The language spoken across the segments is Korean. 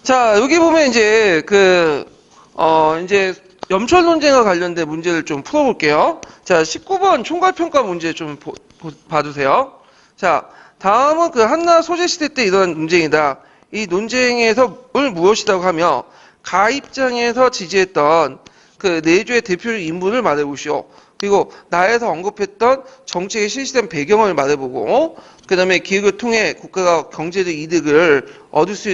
자, 여기 보면 이제 이제 염철 논쟁과 관련된 문제를 좀 풀어볼게요. 자, 19번 총괄평가 문제 좀 봐주세요. 자, 다음은 그 한나 소재시대 때 일어난 논쟁이다. 이 논쟁에서 무엇이라고 하며 가 입장에서 지지했던 그 내주의 대표적 인물을 말해보시오. 그리고 나에서 언급했던 정책의 실시된 배경을 말해보고 그 다음에 기획을 통해 국가가 경제적 이득을 얻을 수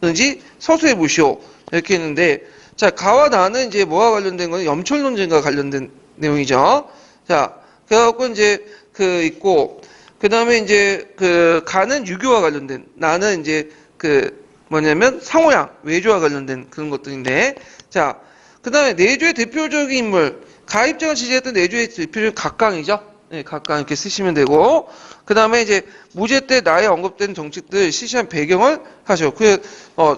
있는지 서술해 보시오. 이렇게 했는데, 자, 가와 나는 이제 뭐와 관련된 거는 염철 논쟁과 관련된 내용이죠. 자, 그래갖고 이제 있고, 그 다음에 이제 가는 유교와 관련된, 나는 이제 뭐냐면 상호양, 외조와 관련된 그런 것들인데, 자, 그 다음에 내조의 대표적인 인물, 가 입장을 지지했던 내조의 대표적인 각강이죠. 네, 각강 이렇게 쓰시면 되고, 그 다음에 이제 무죄 때 나에 언급된 정책들 실시한 배경을 하죠.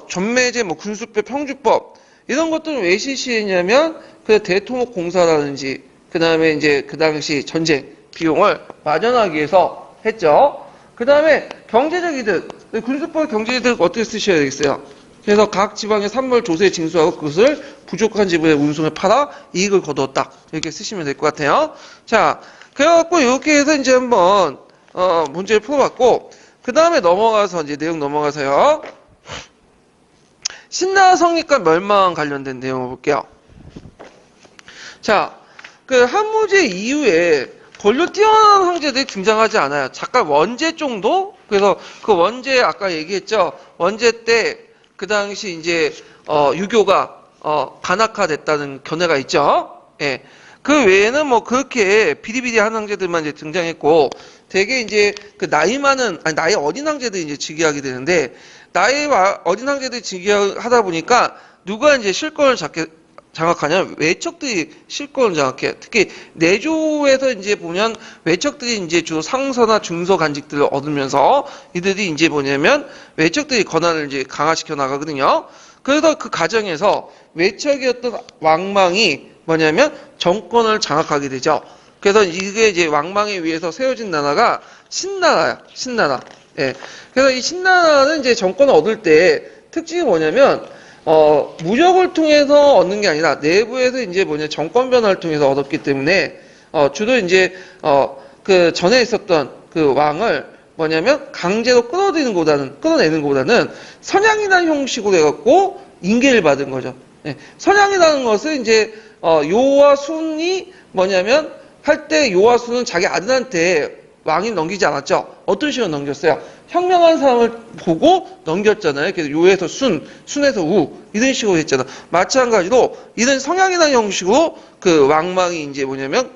전매제, 군수법, 평주법 이런 것들은 왜 실시했냐면 대토목공사라든지 그 다음에 이제 그 당시 전쟁 비용을 마련하기 위해서 했죠. 그 다음에 경제적 이득, 군수법 경제적 이득 어떻게 쓰셔야 되겠어요? 그래서 각 지방의 산물 조세에 징수하고 그것을 부족한 지분에 운송에 팔아 이익을 거두었다. 이렇게 쓰시면 될 것 같아요. 자, 그래갖고 이렇게 해서 이제 한번 문제를 풀어봤고, 그 다음에 넘어가서 이제 내용 넘어가서요. 신라 성립과 멸망 관련된 내용을 볼게요. 자, 한무제 이후에 권력 뛰어난 황제들이 등장하지 않아요. 잠깐 원제 정도? 그래서 그 원제 아까 얘기했죠. 원제 때 그 당시 이제 유교가 반학화됐다는 견해가 있죠. 예. 그 외에는 뭐 그렇게 비리비리한 황제들만 이제 등장했고, 되게 이제 나이 어린 황제들이 이제 즉위하게 되는데, 나이 어린 황제들이 즉위하다 보니까 누가 이제 실권을 장악하냐면 외척들이 실권을 장악해. 특히 내조에서 이제 보면 외척들이 이제 주로 상서나 중서 간직들을 얻으면서 이들이 이제 뭐냐면 외척들이 권한을 이제 강화시켜 나가거든요. 그래서 그 과정에서 외척이었던 왕망이 뭐냐면 정권을 장악하게 되죠. 그래서 이게 이제 왕망에 의해서 세워진 나라가 신나라야. 신나라. 예. 그래서 이 신나라는 이제 정권을 얻을 때 특징이 뭐냐면 무력을 통해서 얻는 게 아니라 내부에서 이제 정권 변화를 통해서 얻었기 때문에 주로 이제 전에 있었던 그 왕을 뭐냐면 강제로 끌어내는 것보다는 선양이라는 형식으로 해갖고 인계를 받은 거죠. 예. 선양이라는 것은 이제 요와 순이 뭐냐면 할 때 요와 순은 자기 아들한테 왕이 넘기지 않았죠. 어떤 식으로 넘겼어요? 현명한 사람을 보고 넘겼잖아요. 그래서 요에서 순에서 우 이런 식으로 했잖아. 마찬가지로 이런 성향이라는 형식으로 그 왕망이 이제 뭐냐면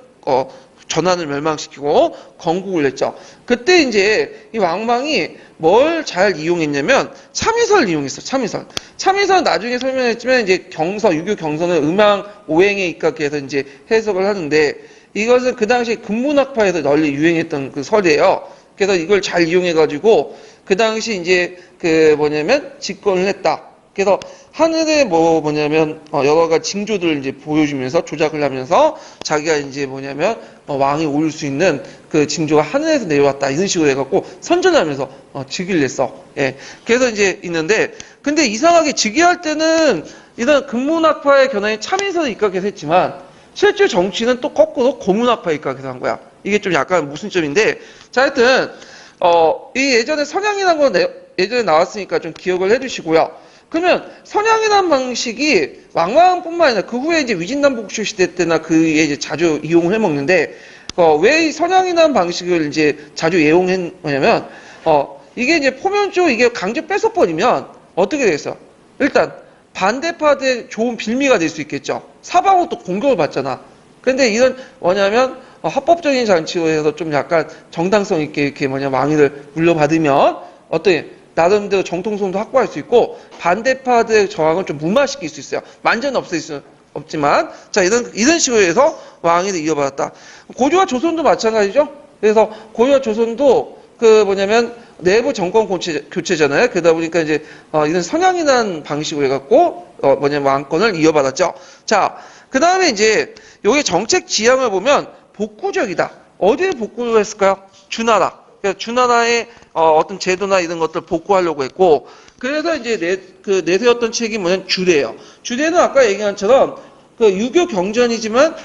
전환을 멸망시키고 건국을 했죠. 그때 이제 이 왕망이 뭘 잘 이용했냐면 참의설을 이용했어. 참의설은 나중에 설명했지만 이제 유교 경서는 음양 오행에 입각해서 이제 해석을 하는데, 이것은 그 당시 근문학파에서 널리 유행했던 그 설이에요. 그래서 이걸 잘 이용해가지고 그 당시 이제 집권을 했다. 그래서 하늘에 여러 가지 징조들을 이제 보여주면서 조작을 하면서 자기가 이제 왕이 올 수 있는 그 징조가 하늘에서 내려왔다. 이런 식으로 해갖고 선전하면서 즉위를 했어. 예. 그래서 이제 있는데, 근데 이상하게 즉위할 때는 이런 근문학파의 견해에 참의설을 입각해서 했지만 실제 정치는 또 거꾸로 고문학파에 입각해서 한 거야. 이게 좀 약간 모순점인데, 자, 하여튼 이 예전에 선양이라는 거 예전에 나왔으니까 좀 기억을 해두시고요. 그러면 선양이라는 방식이 왕왕뿐만 아니라 그 후에 이제 위진남북조 시대 때나 그에 이제 자주 이용을 해먹는데, 왜 이 선양이라는 방식을 이제 자주 이용했냐면, 이게 이제 포면적으로 이게 강제 뺏어버리면 어떻게 되겠어? 일단 반대파들의 좋은 빌미가 될 수 있겠죠. 사방으로 또 공격을 받잖아. 근데 이런 합법적인 장치로 해서 좀 약간 정당성 있게 이렇게 왕위를 물려받으면 나름대로 정통성도 확보할 수 있고 반대파들의 저항을 좀 무마시킬 수 있어요. 완전 없앨 수는 없지만, 자, 이런 식으로 해서 왕위를 이어받았다. 고려와 조선도 마찬가지죠. 그래서 고려와 조선도 내부 정권 교체잖아요. 그러다 보니까 이제 이런 선양이라는 방식으로 해갖고 왕권을 이어받았죠. 자, 그 다음에 이제 여기 정책 지향을 보면 복구적이다. 어디를 복구를 했을까요? 주나라. 그래서 주나라의 어떤 제도나 이런 것들 복구하려고 했고, 그래서 이제 내세웠던 책이 뭐냐면 주례예요. 주례는 아까 얘기한 것처럼 그 유교 경전이지만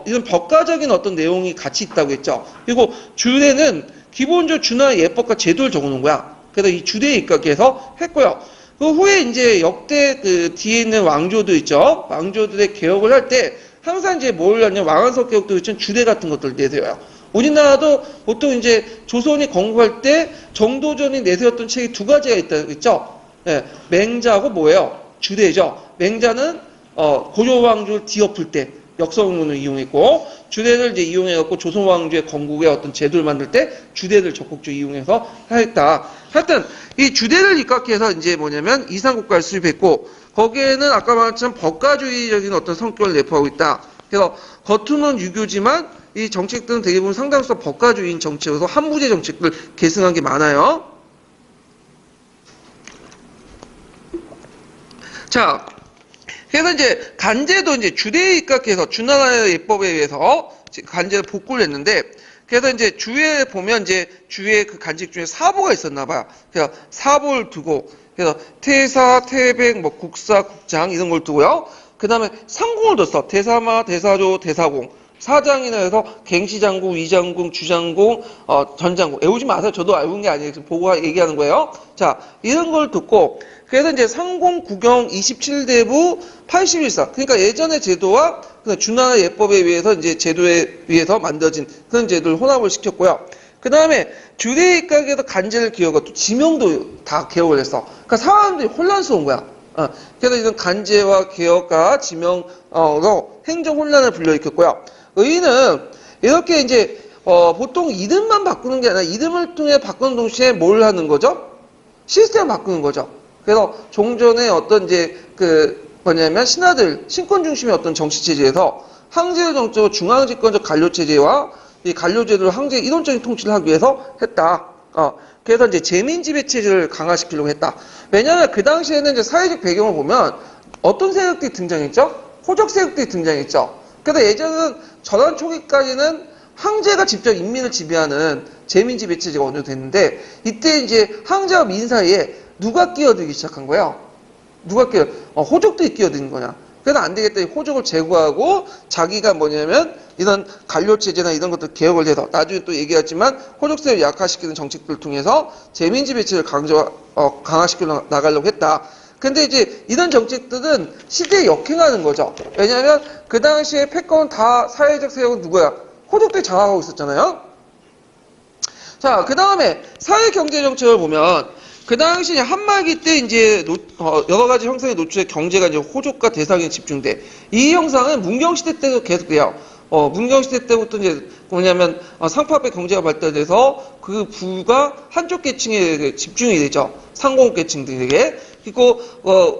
이런 법가적인 어떤 내용이 같이 있다고 했죠. 그리고 주례는 기본적으로 주나라의 예법과 제도를 적어놓은 거야. 그래서 이 주례에 입각해서 했고요. 그 후에 이제 역대 그 뒤에 있는 왕조도 있죠. 왕조들의 개혁을 할 때 항상 이제 뭘 하냐면 왕한석 개혁도 있지만 주례 같은 것들을 내세워요. 우리나라도 보통 이제 조선이 건국할 때 정도전이 내세웠던 책이 두 가지가 있다고 했죠. 예, 맹자하고 뭐예요? 주례죠. 맹자는 고려 왕조를 뒤엎을 때 역성문을 이용했고, 주례를 이제 이용해갖고 조선 왕조의 건국의 어떤 제도를 만들 때 주례를 적극적으로 이용해서 하였다. 하여튼 이 주례를 입각해서 이제 뭐냐면 이상국가를 수립했고, 거기에는 아까 말한 것처럼 법가주의적인 어떤 성격을 내포하고 있다. 그래서 겉으로는 유교지만 이 정책들은 대부분 상당수 법가주의인 정책으로서 한무제 정책들 계승한 게 많아요. 자, 그래서 이제 간제도 이제 주례에 입각해서 주나라의 예법에 의해서 간제를 복구를 했는데, 그래서 이제 주에 보면 이제 주에 그 간책 중에 사보가 있었나 봐요. 그래서 사보를 두고, 그래서 태사, 태백, 뭐 국사, 국장 이런 걸 두고요. 그 다음에 상공을 뒀어. 대사마, 대사조, 대사공. 사장이나 해서 갱시장공, 위장공, 주장공, 전장공. 외우지 마세요. 저도 알고 있는 게 아니에요. 지금 보고 얘기하는 거예요. 자, 이런 걸 듣고, 그래서 이제 상공, 구경, 27대부, 81사. 그러니까 예전의 제도와 주나라 예법에 의해서 이제 제도에 의해서 만들어진 그런 제도를 혼합을 시켰고요. 그 다음에 주례 입각에서 간제를 기억하고 또 지명도 다 개혁을 했어. 그러니까 사람들이 혼란스러운 거야. 그래서 이런 간제와 개혁과 지명으로 행정 혼란을 불러일으켰고요. 의의는 이렇게 이제 보통 이름만 바꾸는 게 아니라 이름을 통해 바꾸는 동시에 뭘 하는 거죠? 시스템을 바꾸는 거죠. 그래서 종전의 어떤 이제 뭐냐면 신하들 신권 중심의 어떤 정치 체제에서 황제를 정적으로 중앙집권적 관료 체제와 이 관료 제도를 황제 이론적인 통치를 하기 위해서 했다. 그래서 이제 재민 지배 체제를 강화시키려고 했다. 왜냐하면 그 당시에는 이제 사회적 배경을 보면 어떤 세력들이 등장했죠? 호적 세력들이 등장했죠. 그래서 예전은 전원 초기까지는 황제가 직접 인민을 지배하는 재민 지배 체제가 어느 정도 됐는데, 이때 이제 황제와 민 사이에 누가 끼어들기 시작한 거예요? 호족들이 끼어드는 거냐. 그래서 안 되겠다. 호족을 제거하고 자기가 뭐냐면 이런 관료체제나 이런 것들 개혁을 해서 나중에 또 얘기하지만 호족세를 약화시키는 정책들을 통해서 재민지배체를 강화시켜 나가려고 했다. 근데 이제 이런 정책들은 시대에 역행하는 거죠. 왜냐하면 그 당시에 패권은 다 사회적 세력은 누구야? 호족들이 장악하고 있었잖아요. 자, 그 다음에 사회경제정책을 보면 그 당시 한말기 때 이제 여러 가지 형상의 노출의 경제가 이제 호족과 대상에 집중돼. 이 형상은 문경시대 때도 계속돼요. 문경시대 때부터 이제 뭐냐면 상파배 경제가 발달돼서 그 부가 한쪽 계층에 집중이 되죠. 상공계층들에게. 그리고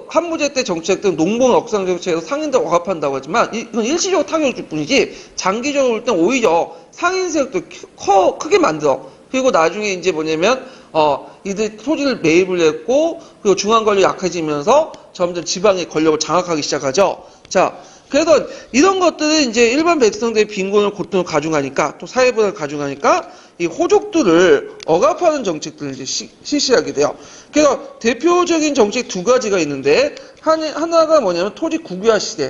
한무제 때 정책들은 농본 억상 정책에서 상인들 억압한다고 하지만 이건 일시적으로 타격을 줄 뿐이지 장기적으로 볼 땐 오히려 상인 세력도 크게 만들어. 그리고 나중에 이제 뭐냐면 이들 토지를 매입을 했고, 그리고 중앙 권력이 약해지면서 점점 지방의 권력을 장악하기 시작하죠. 자, 그래서 이런 것들은 이제 일반 백성들의 빈곤을 고통을 가중하니까, 또 사회분을 가중하니까 이 호족들을 억압하는 정책들을 이제 실시하게 돼요. 그래서 대표적인 정책 두 가지가 있는데, 하나가 뭐냐면 토지 국유화 시대.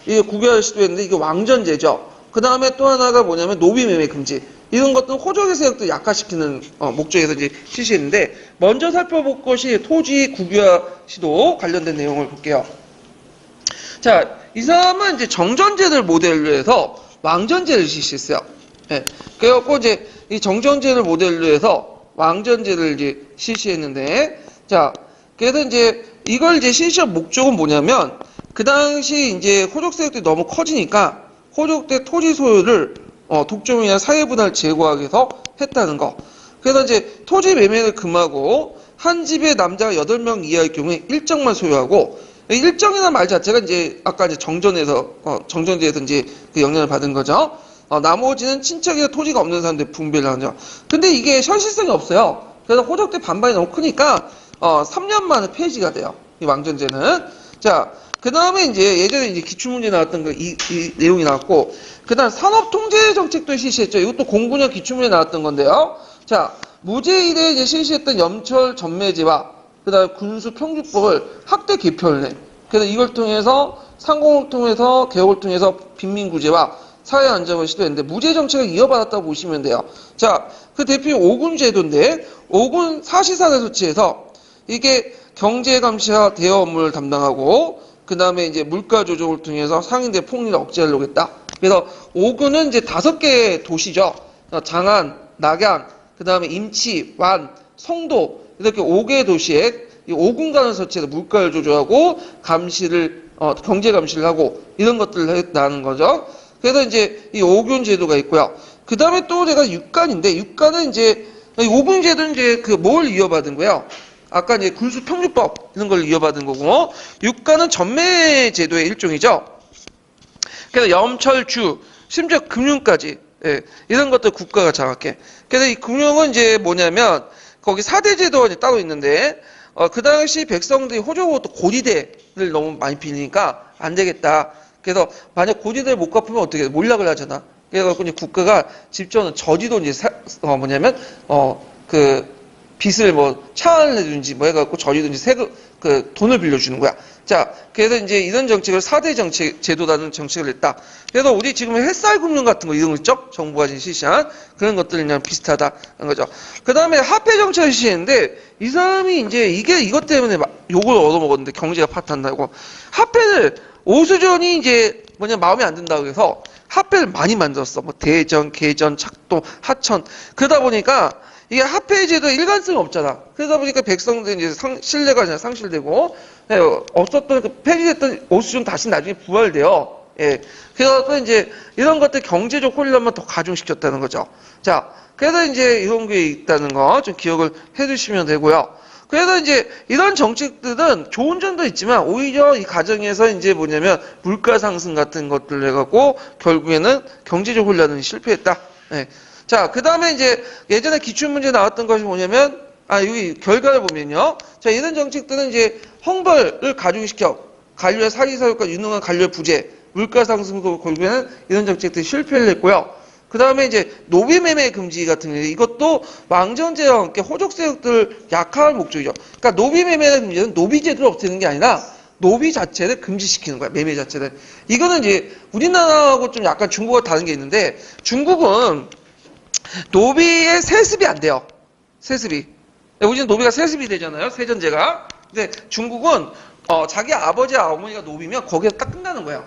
이게 국유화 시대였는데 이게 왕전제죠. 그 다음에 또 하나가 뭐냐면 노비매매 금지. 이런 것들은 호족의 세력도 약화시키는 목적에서 이제 실시했는데, 먼저 살펴볼 것이 토지 국유화 시도 관련된 내용을 볼게요. 자, 이 사람은 이제 정전제를 모델로 해서 왕전제를 실시했어요. 예. 그래갖고 이제 이 정전제를 모델로 해서 왕전제를 이제 실시했는데, 자, 그래서 이제 이걸 이제 실시한 목적은 뭐냐면, 그 당시 이제 호족 세력들이 너무 커지니까 호족대 토지 소유를 독점이나 사회분할 제고하기 위해서 했다는 거. 그래서 이제 토지 매매를 금하고 한 집에 남자가 8명 이하일 경우에 일정만 소유하고, 일정이라는 말 자체가 이제 아까 이제 정전제에서 이제 그 영향을 받은 거죠. 나머지는 친척이나 토지가 없는 사람들 분배를 하죠. 근데 이게 현실성이 없어요. 그래서 호적대 반반이 너무 크니까 3년 만에 폐지가 돼요. 이 왕전제는. 자, 그 다음에 이제 예전에 이제 기출문제 나왔던 이 내용이 나왔고, 그 다음 산업통제 정책도 실시했죠. 이것도 09년 기출문제 나왔던 건데요. 자, 무제 이래 이제 실시했던 염철 전매제와 그다음에 군수 평주법을 학대 개편을 해. 그래서 이걸 통해서 상공을 통해서 개혁을 통해서 빈민구제와 사회 안정을 시도했는데 무제 정책을 이어받았다고 보시면 돼요. 자, 그 대표 오군 제도인데 오군 사시사를 설치해서 이게 경제 감시와 대여 업무를 담당하고 그 다음에 이제 물가 조정을 통해서 상인들의 폭리를 억제하려고 했다. 그래서 오군은 이제 5개 도시죠. 장안, 낙양, 그 다음에 임치, 완, 성도 이렇게 5개 도시에 이 오군간을 설치해서 물가를 조정하고 감시를 경제 감시를 하고 이런 것들을 했다는 거죠. 그래서 이제 이 오군 제도가 있고요. 그 다음에 또 제가 육간인데 육간은 이제 오군 제도는 이제 그 뭘 이어받은 거예요? 아까 이제 군수 평주법 이런 걸 이어받은 거고 육간은 전매 제도의 일종이죠. 그래서 염철주 심지어 금융까지 예, 이런 것들 국가가 장악해. 그래서 이 금융은 이제 뭐냐면 거기 4대 제도가 이제 따로 있는데 그 당시 백성들이 호적으로 또 고지대를 너무 많이 빌리니까 안 되겠다. 그래서 만약 고지대를 못 갚으면 어떻게 해? 몰락을 하잖아. 그래서 이제 국가가 직접 저지도 이제 뭐냐면 그 빚을 뭐 차안을 해주든지 뭐 해갖고 저지든지 세금 그 돈을 빌려주는 거야. 자, 그래서 이제 이런 정책을 4대 정책 제도라는 정책을 했다. 그래서 우리 지금 햇살 금융 같은 거 이런 거 있죠? 정부가 지금 실시한 그런 것들이랑 비슷하다는 거죠. 그 다음에 화폐 정책을 실시했는데 이 사람이 이제 이것 때문에 욕을 얻어먹었는데 경제가 파탄나고 화폐를 오수전이 이제 마음에 안 든다고 해서 화폐를 많이 만들었어. 뭐 대전, 개전, 착동, 하천 그러다 보니까 이게 화폐 제도에 일관성이 없잖아. 그러다 보니까 백성들이 이제 신뢰가 그냥 상실되고, 예, 없었던, 폐지됐던 오수준 다시 나중에 부활돼요. 예. 그래서 이제 이런 것들 경제적 혼란만 더 가중시켰다는 거죠. 자, 그래서 이제 이런 게 있다는 거 좀 기억을 해 두시면 되고요. 그래서 이제 이런 정책들은 좋은 점도 있지만 오히려 이 과정에서 이제 뭐냐면 물가 상승 같은 것들 해갖고 결국에는 경제적 혼란은 실패했다. 예. 자, 그 다음에 이제 예전에 기출문제 나왔던 것이 뭐냐면, 여기 결과를 보면요. 자, 이런 정책들은 이제 형벌을 가중시켜. 관료의 사기사욕과 유능한 관료의 부재, 물가 상승도 결국에는 이런 정책들이 실패를 했고요. 그 다음에 이제 노비 매매 금지 같은 게 이것도 왕정제와 함께 호적 세력들을 약화할 목적이죠. 그러니까 노비 매매 금지는 노비제도를 없애는 게 아니라 노비 자체를 금지시키는 거야. 매매 자체를. 이거는 이제 우리나라하고 좀 약간 중국과 다른 게 있는데 중국은 노비의 세습이 안 돼요. 세습이. 우리는 노비가 세습이 되잖아요. 세전제가. 근데 중국은 자기 아버지와 어머니가 노비면 거기서 딱 끝나는 거예요.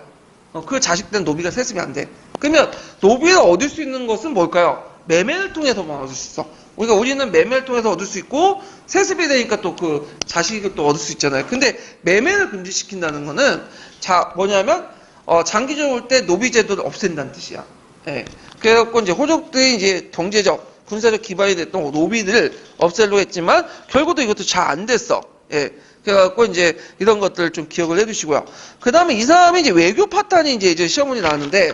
그 자식들은 노비가 세습이 안 돼. 그러면 노비를 얻을 수 있는 것은 뭘까요? 매매를 통해서만 얻을 수 있어. 그러니까 우리는 매매를 통해서 얻을 수 있고 세습이 되니까 또 그 자식을 또 얻을 수 있잖아요. 근데 매매를 금지시킨다는 거는 뭐냐면 장기적으로 볼 때 노비제도를 없앤다는 뜻이야. 예. 그래갖고 이제 호족들이 이제 경제적, 군사적 기반이 됐던 노비들을 없애려고 했지만 결국도 이것도 잘 안 됐어. 예. 그래갖고 이제 이런 것들을 좀 기억을 해두시고요. 그 다음에 이 사람이 이제 외교 파탄이 이제 시험문이 나왔는데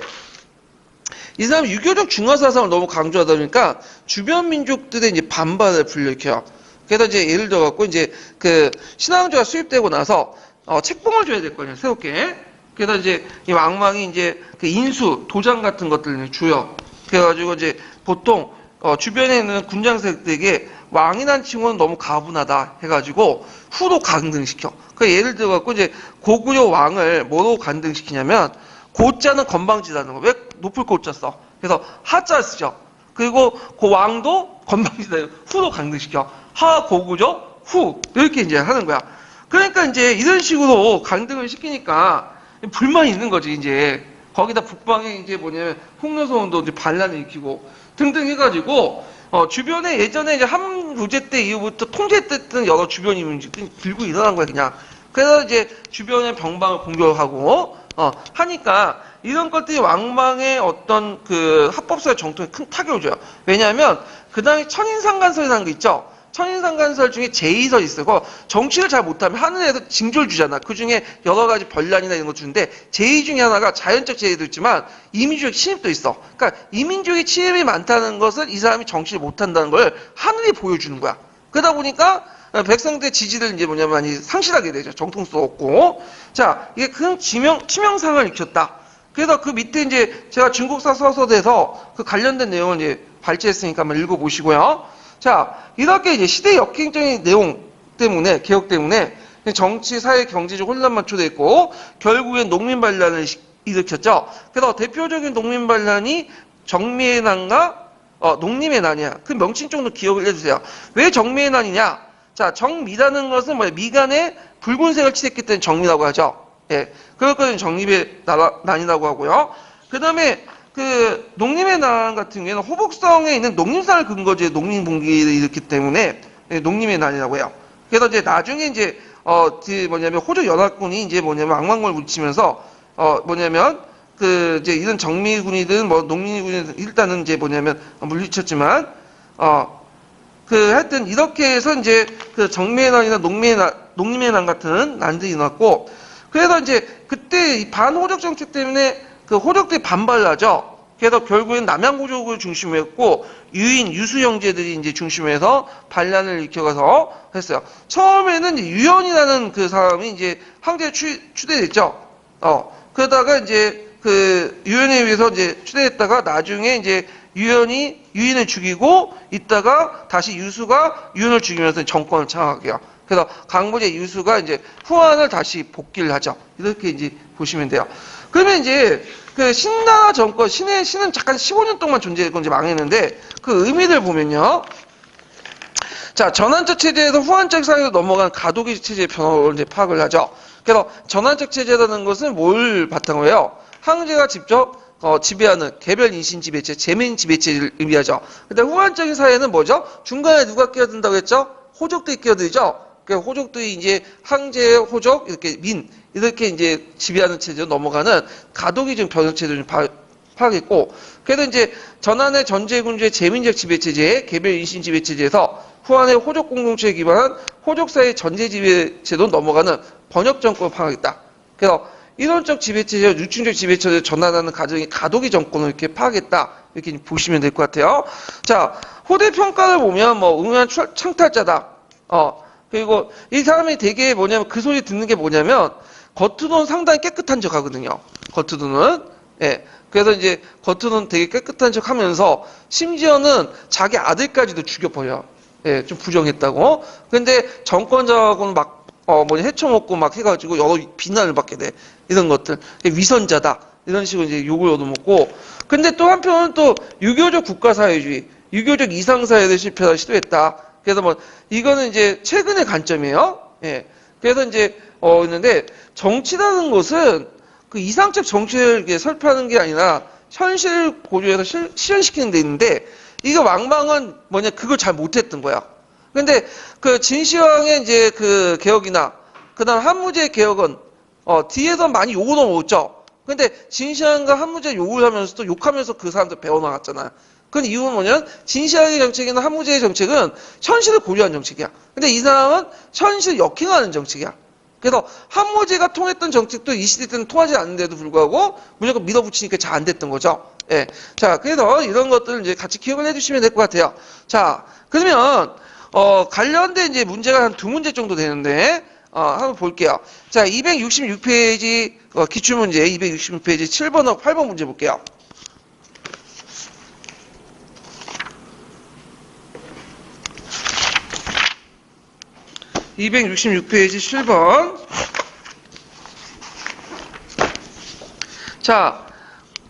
이 사람이 유교적 중화사상을 너무 강조하다 보니까 주변 민족들의 이제 반발을 불러일으켜요. 그래서 이제 예를 들어갖고 이제 그 신앙조가 수입되고 나서 책봉을 줘야 될 거예요. 새롭게. 그래서 이제 이 왕망이 이제 그 인수, 도장 같은 것들을 줘요. 그래가지고 이제 보통 주변에 있는 군장 세력들에게 왕이란 칭호는 너무 가분하다 해가지고 후로 강등시켜. 그 예를 들어갖고 이제 고구려 왕을 뭐로 강등시키냐면 고자는 건방지다는 거. 왜 높을 고자 써? 그래서 하자 쓰죠. 그리고 그 왕도 건방지다. 후로 강등시켜. 하 고구려 후 이렇게 이제 하는 거야. 그러니까 이제 이런 식으로 강등을 시키니까 불만이 있는 거지 이제. 거기다 북방에 이제 뭐냐면 홍려소원도 이제 반란을 일으키고 등등 해가지고 주변에 예전에 이제 한무제 때 이후부터 통제됐던 여러 주변 인물들이 들고 일어난 거야 그냥. 그래서 이제 주변의 병방을 공격하고 하니까 이런 것들이 왕망의 어떤 그 합법사의 정통에 큰 타격을 줘요. 왜냐하면 그 당시 천인상간설이라는 게 있죠. 천인상간설 중에 제2설이 있고 정치를 잘 못하면 하늘에서 징조를 주잖아. 그 중에 여러 가지 별난이나 이런 거 주는데 제2 중에 하나가 자연적 재해도 있지만 이민족의 침입도 있어. 그러니까 이민족의 침입이 많다는 것을 이 사람이 정치를 못한다는 걸 하늘이 보여주는 거야. 그러다 보니까 백성들의 지지를 이제 뭐냐면 많이 상실하게 되죠. 정통성 없고. 자, 이게 큰 치명상을 일으켰다. 그래서 그 밑에 이제 제가 중국사 서서대에서 그 관련된 내용을 이제 발제했으니까 한번 읽어보시고요. 자, 이렇게 이제 시대 역행적인 내용 때문에, 개혁 때문에 정치, 사회, 경제적 혼란만 초래했고, 결국엔 농민 반란을 일으켰죠. 그래서 대표적인 농민 반란이 정미의 난과 농림의 난이야. 그 명칭 정도 기억을 해주세요. 왜 정미의 난이냐? 자, 정미라는 것은 뭐야? 미간에 붉은색을 칠했기 때문에 정미라고 하죠. 예. 그것까지는 정립의 난이라고 하고요. 그 다음에 그 농림의 난 같은 경우에는 호북성에 있는 농림산을 근거지에 농민분기를 일으켰기 때문에 농림의 난이라고 해요. 그래서 이제 나중에 이제 뭐냐면 호족 연합군이 이제 뭐냐면 악망을 부리치면서 뭐냐면 그 이제 이런 정미군이든 뭐 농민군이든 일단은 이제 뭐냐면 물리쳤지만 그 하여튼 이렇게 해서 이제 그 정미의 난이나 농림의 난 같은 난들이 일어났고, 그래서 이제 그때 이 반호족 정책 때문에 그 호족들이 반발하죠. 그래서 결국엔 남양호족을 중심으로 했고, 유인, 유수 형제들이 이제 중심으로 해서 반란을 일으켜가서 했어요. 처음에는 이제 유연이라는 그 사람이 이제 황제에 추대됐죠. 그러다가 이제 그 유연에 의해서 이제 추대했다가 나중에 이제 유인을 죽이고 있다가 다시 유수가 유연을 죽이면서 정권을 장악해요. 그래서 강보제 유수가 이제 후한을 다시 복귀를 하죠. 이렇게 이제 보시면 돼요. 그러면 이제 그 신나라 정권, 신은 잠깐 15년 동안 존재했고 이제 망했는데 그 의미를 보면요. 자, 전환적 체제에서 후한적 사회로 넘어간 가도기 체제의 변화를 이제 파악을 하죠. 그래서 전환적 체제라는 것은 뭘 바탕으로 해요? 황제가 직접 지배하는 개별 인신 지배체, 제민 지배체를 의미하죠. 근데 후한적인 사회는 뭐죠? 중간에 누가 끼어든다고 했죠? 호족들이 끼어들죠. 그러니까 호족들이 이제 황제의 호족, 이렇게 이렇게 이제 지배하는 체제로 넘어가는 가도기적 변형 체제를 파악했고, 그래서 이제 전환의 전제군주의 제민적 지배체제에 개별 인신 지배체제에서 후한의 호족 공동체에 기반한 호족사회 전제 지배체로 넘어가는 번역 정권을 파악했다. 그래서 이론적 지배체제와 유충적 지배체제를 전환하는 과정이 가도기 정권을 이렇게 파악했다. 이렇게 보시면 될 것 같아요. 자, 호대 평가를 보면 뭐 응한 창탈자다. 그리고 이 사람이 되게 뭐냐면 그 소리 듣는 게 뭐냐면 겉으로는 상당히 깨끗한 척 하거든요. 겉으로는. 예. 그래서 이제 겉으로는 되게 깨끗한 척 하면서 심지어는 자기 아들까지도 죽여버려. 예, 좀 부정했다고. 근데 정권자하고는 막, 헤쳐먹고 막 해가지고 여러 비난을 받게 돼. 이런 것들. 위선자다. 이런 식으로 이제 욕을 얻어먹고. 근데 또 한편은 또 유교적 국가사회주의, 유교적 이상사회를 실패하다 시도했다. 그래서 뭐, 이거는 이제 최근의 관점이에요. 예. 그래서 이제, 있는데, 정치라는 것은 그 이상적 정치를 이렇게 설파하는 게 아니라 현실을 고려해서 실현시키는 데 있는데, 이거 왕망은 뭐냐, 그걸 잘 못했던 거야. 근데 그 진시황의 이제 그 개혁이나, 그 다음 한무제의 개혁은, 뒤에서 많이 욕을 얻었죠. 근데 진시황과 한무제 욕을 하면서도 욕하면서 그 사람들 배워나갔잖아. 그 이유는 뭐냐면 진시황의 정책이나 한무제의 정책은 현실을 고려한 정책이야. 근데 이 사람은 현실을 역행하는 정책이야. 그래서 한무제가 통했던 정책도 이 시대 때는 통하지 않는데도 불구하고 무조건 밀어붙이니까 잘 안 됐던 거죠. 예. 자, 그래서 이런 것들을 이제 같이 기억을 해주시면 될 것 같아요. 자, 그러면 관련된 이제 문제가 한 2문제 정도 되는데 한번 볼게요. 자, 266페이지 기출문제 266페이지 7번하고 8번 문제 볼게요. 266페이지 7번. 자,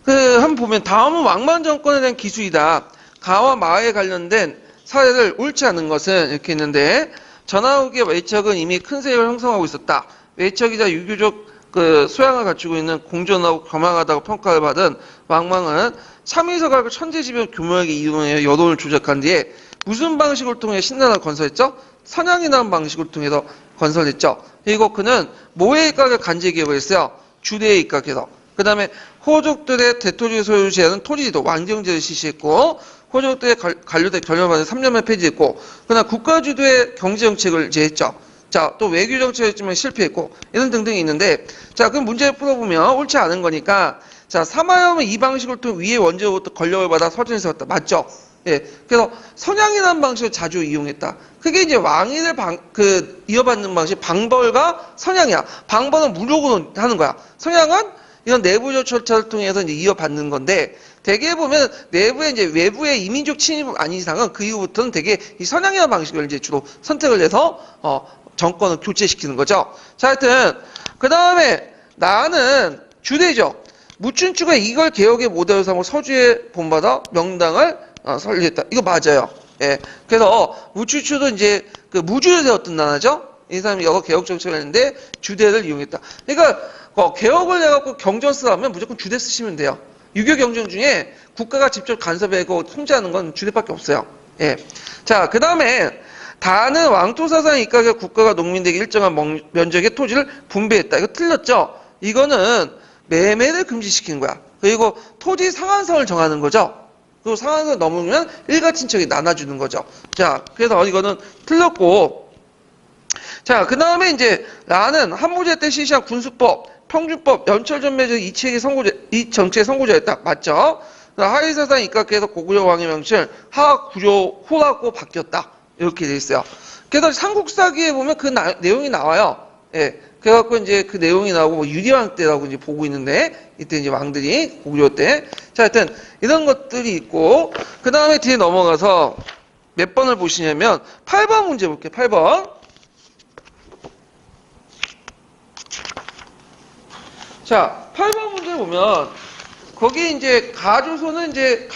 한번 보면 다음은 왕만 정권에 대한 기술이다. 가와 마에 관련된 사례를 옳지 않은 것은 이렇게 있는데, 전하욱의 외척은 이미 큰 세력을 형성하고 있었다. 외척이자 유교적 그 소양을 갖추고 있는 공존하고 겸황하다고 평가를 받은 왕망은 참의서각을 천재지변 교묘하게 이용해 여론을 조작한 뒤에 무슨 방식을 통해 신나라를 건설했죠? 선양이라는 방식을 통해서 건설했죠. 그리고 그는 모해에 입각을 간제히 개혁을 했어요. 주대에 입각해서. 그 다음에 호족들의 대토지 소유를 제하는 토지지도 왕정제를 실시했고, 호족들의 관료대 결렬만을 3년만 폐지했고, 그다음 국가주도의 경제정책을 제했죠. 자, 또 외교정책을 했지만 실패했고, 이런 등등이 있는데, 자, 그럼 문제를 풀어보면 옳지 않은 거니까, 자, 사마염은 이 방식을 통해 위의 원제로부터 권력을 받아 서준을 세웠다. 맞죠? 예. 그래서 선양이라는 방식을 자주 이용했다. 그게 이제 왕위를 이어받는 방식, 방벌과 선양이야. 방벌은 무력으로 하는 거야. 선양은 이건 내부적 절차를 통해서 이제 이어받는 건데, 대개 보면 내부에 이제 외부의 이민족 침입 아닌 이상은 그 이후부터는 되게 이 선양이라는 방식을 이제 주로 선택을 해서 정권을 교체시키는 거죠. 자, 하여튼 그 다음에 나는 주대죠. 무춘추가 이걸 개혁의 모델로 삼고 서주에 본받아 명당을 설립했다. 이거 맞아요. 예. 그래서 무춘추도 이제 그 무주를 세웠던 나라죠. 이 사람이 여러 개혁 정책을 했는데 주대를 이용했다. 그러니까 개혁을 해갖고 경전 쓰려면 무조건 주대 쓰시면 돼요. 유교 경전 중에 국가가 직접 간섭하고 통제하는 건 주대밖에 없어요. 예. 자, 그 다음에 다는 왕토 사상에 입각해 국가가 농민에게 일정한 면적의 토지를 분배했다. 이거 틀렸죠? 이거는 매매를 금지시키는 거야. 그리고 토지 상한선을 정하는 거죠. 그리고 상한선 넘으면 일가 친척이 나눠주는 거죠. 자, 그래서 이거는 틀렸고. 자, 그 다음에 이제 나는 한무제 때 실시한 군수법, 평준법, 연철전매제 이 정책의 선구자였다. 맞죠? 하위사상 입각해서 고구려 왕의 명칭을 하구려호라고 바뀌었다. 이렇게 돼 있어요. 그래서 삼국사기에 보면 그 내용이 나와요. 예. 그래갖고 이제 그 내용이 나오고 뭐 유리왕 때라고 이제 보고 있는데, 이때 이제 왕들이 고구려 때. 자, 하여튼 이런 것들이 있고, 그 다음에 뒤에 넘어가서 몇 번을 보시냐면 8번 문제 볼게요. 8번. 자, 8번 문제 보면 거기 이제 가조선의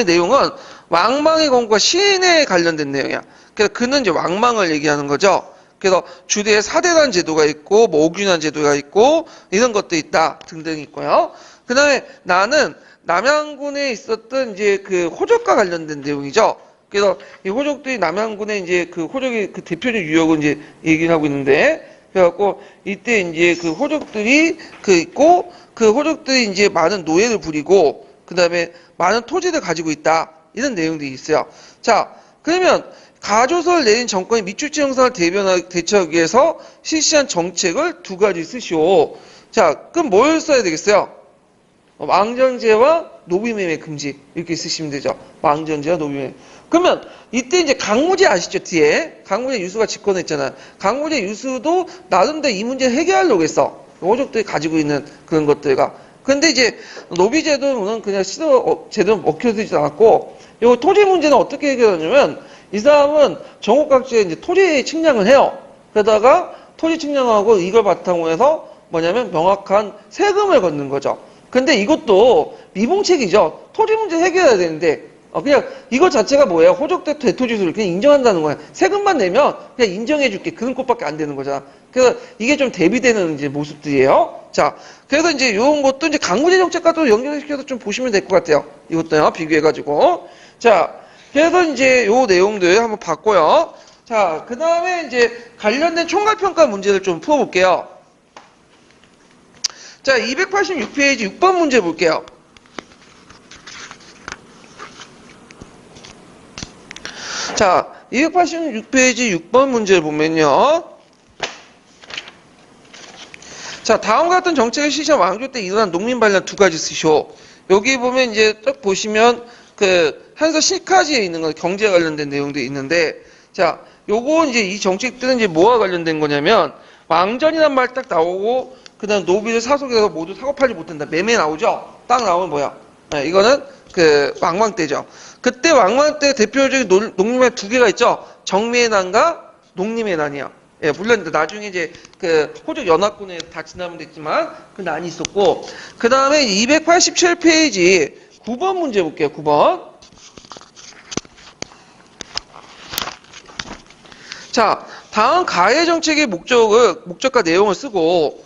내용은 왕망의 권과 시인에 관련된 내용이야. 그래서 그는 이제 왕망을 얘기하는 거죠. 그래서 주대에 사대단 제도가 있고, 뭐 오균한 제도가 있고, 이런 것도 있다 등등 있고요. 그 다음에 나는 남양군에 있었던 이제 그 호적과 관련된 내용이죠. 그래서 이 호적들이 남양군에 이제 그 호적의 그 대표적 유역을 이제 얘기를 하고 있는데, 그래갖고 이때 이제 그 호적들이 있고, 그 호적들이 이제 많은 노예를 부리고, 그 다음에 많은 토지를 가지고 있다. 이런 내용들이 있어요. 자, 그러면 가조선을 내린 정권이 미추치 형상을 대처하기 위해서 실시한 정책을 두 가지 쓰시오. 자, 그럼 뭘 써야 되겠어요? 왕정제와 노비매매 금지. 이렇게 쓰시면 되죠. 왕정제와 노비매매. 그러면 이때 이제 강무제 아시죠? 뒤에 강무제 유수가 집권했잖아요. 강무제 유수도 나름대로 이 문제 해결하려고 했어. 호족들이 가지고 있는 그런 것들과. 근데 이제 노비제도는 그냥 제대로 먹혀지지 않았고, 이 토지 문제는 어떻게 해결하냐면, 이 사람은 전국각지에 이제 토지 측량을 해요. 그러다가 토지 측량하고 이걸 바탕으로 해서 뭐냐면 명확한 세금을 걷는 거죠. 근데 이것도 미봉책이죠. 토지 문제 해결해야 되는데, 그냥 이것 자체가 뭐예요? 호적대 대토지수를 그냥 인정한다는 거야. 세금만 내면 그냥 인정해줄게. 그런 것밖에 안 되는 거잖아. 그래서 이게 좀 대비되는 이제 모습들이에요. 자, 그래서 이제 이런 것도 이제 강무제 정책과 또 연결시켜서 좀 보시면 될 것 같아요. 이것도요, 비교해가지고. 자, 그래서 이제 요 내용들 한번 봤고요. 자, 그 다음에 이제 관련된 총괄평가 문제를 좀 풀어볼게요. 자, 286페이지 6번 문제 볼게요. 자, 286페이지 6번 문제를 보면요. 자, 다음과 같은 정책을 실시한 왕조 때 일어난 농민 반란 두 가지 쓰시오. 여기 보면 이제 딱 보시면 그 한서 시카지에 있는 거 경제 관련된 내용도 있는데, 자, 요거 이제 이 정책들은 이제 뭐와 관련된 거냐면 왕전이란 말 딱 나오고, 그다음 노비를 사속해서 모두 사고 팔지 못한다. 매매 나오죠? 딱 나오면 뭐야? 네, 이거는 그 왕망 때죠. 그때 왕망 때 대표적인 농림의 두 개가 있죠. 정미의 난과 농림의 난이요. 예, 물론 나중에 이제 그 호적 연합군에 다 지나면 됐지만 그 난이 있었고, 그 다음에 287페이지 9번 문제 볼게요. 9번. 자, 다음 가해 정책의 목적과 내용을 쓰고,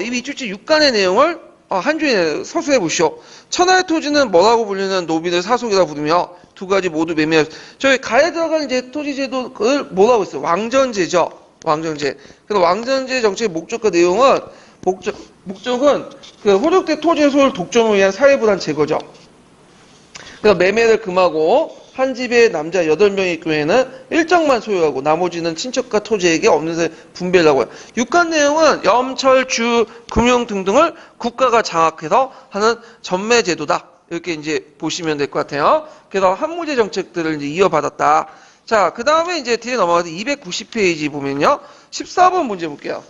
이 미추치 6간의 내용을 한 줄에 서술해 보시오. 천하의 토지는 뭐라고 불리는 노비들 사속이라 부르며 두 가지 모두 매매할. 저희 가해 들어가는 이제 토지 제도를 뭐라고 했어요? 왕전제죠. 왕정제. 그래서 왕정제 정책의 목적과 내용은 목적은 그 호적대 토지의 소유를 독점을 위한 사회불안 제거죠. 그래서 매매를 금하고 한 집에 남자 8명이 있을 경우에는 일정만 소유하고 나머지는 친척과 토지에게 없는 새 분배를 하고요. 6간 내용은 염철, 주, 금융 등등을 국가가 장악해서 하는 전매제도다. 이렇게 이제 보시면 될 것 같아요. 그래서 한무제 정책들을 이제 이어받았다. 자, 그 다음에 이제 뒤에 넘어가서 290페이지 보면요. 14번 문제 볼게요.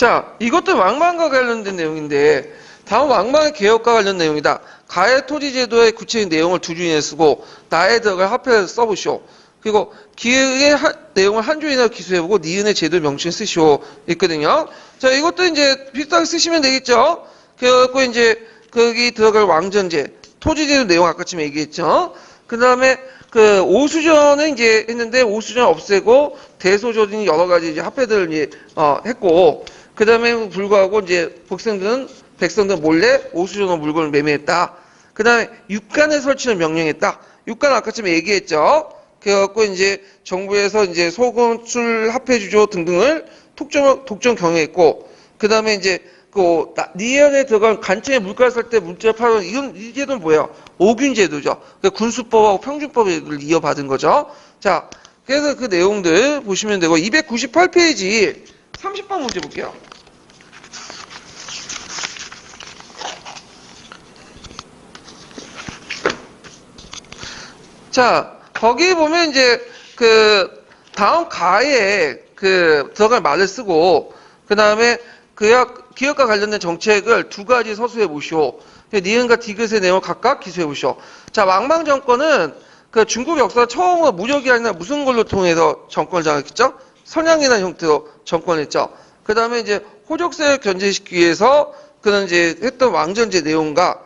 자, 이것도 왕망과 관련된 내용인데 다음 왕망의 개혁과 관련 내용이다. 가해 토지제도의 구체적인 내용을 두 줄 이내 쓰고 나에 들어갈 화폐를 써보시오. 그리고 기획의 내용을 한 줄 이내로 기술해보고 니은의 제도 명칭을 쓰시오. 있거든요. 자, 이것도 이제 비슷하게 쓰시면 되겠죠. 그래갖고 이제 거기 들어갈 왕전제, 토지제도 내용 아까쯤 얘기했죠. 그 다음에 그 오수전은 이제 했는데 오수전 없애고 대소조진 여러 가지 이제 화폐들을 이제 했고 그 다음에 불구하고 이제 백성들은 몰래 오수전으로 물건을 매매했다. 그 다음에 육간의 설치를 명령했다. 육간 아까쯤에 얘기했죠. 그래갖고 이제 정부에서 이제 소금, 술, 화폐 주조 등등을 독점 경영했고, 그 다음에 이제 그 니은에 들어간 간청에 물가를 살 때 물자를 팔아서 이 제도는 뭐예요? 오균 제도죠. 군수법하고 평준법을 이어받은 거죠. 자, 그래서 그 내용들 보시면 되고 298페이지 30번 문제 볼게요. 자, 거기 보면 이제 그 다음 가에 그 들어갈 말을 쓰고 그 다음에 기업과 관련된 정책을 두 가지 서술해 보시오. 니은과 디귿의 내용을 각각 기술해 보시오. 자, 왕망 정권은 그 중국 역사 처음으로 무력이 아니라 무슨 걸로 통해서 정권을 장악했죠? 선양이라는 형태로 정권을 했죠. 그 다음에 이제 호족세를 견제시키기 위해서 그런 이제 했던 왕전제 내용과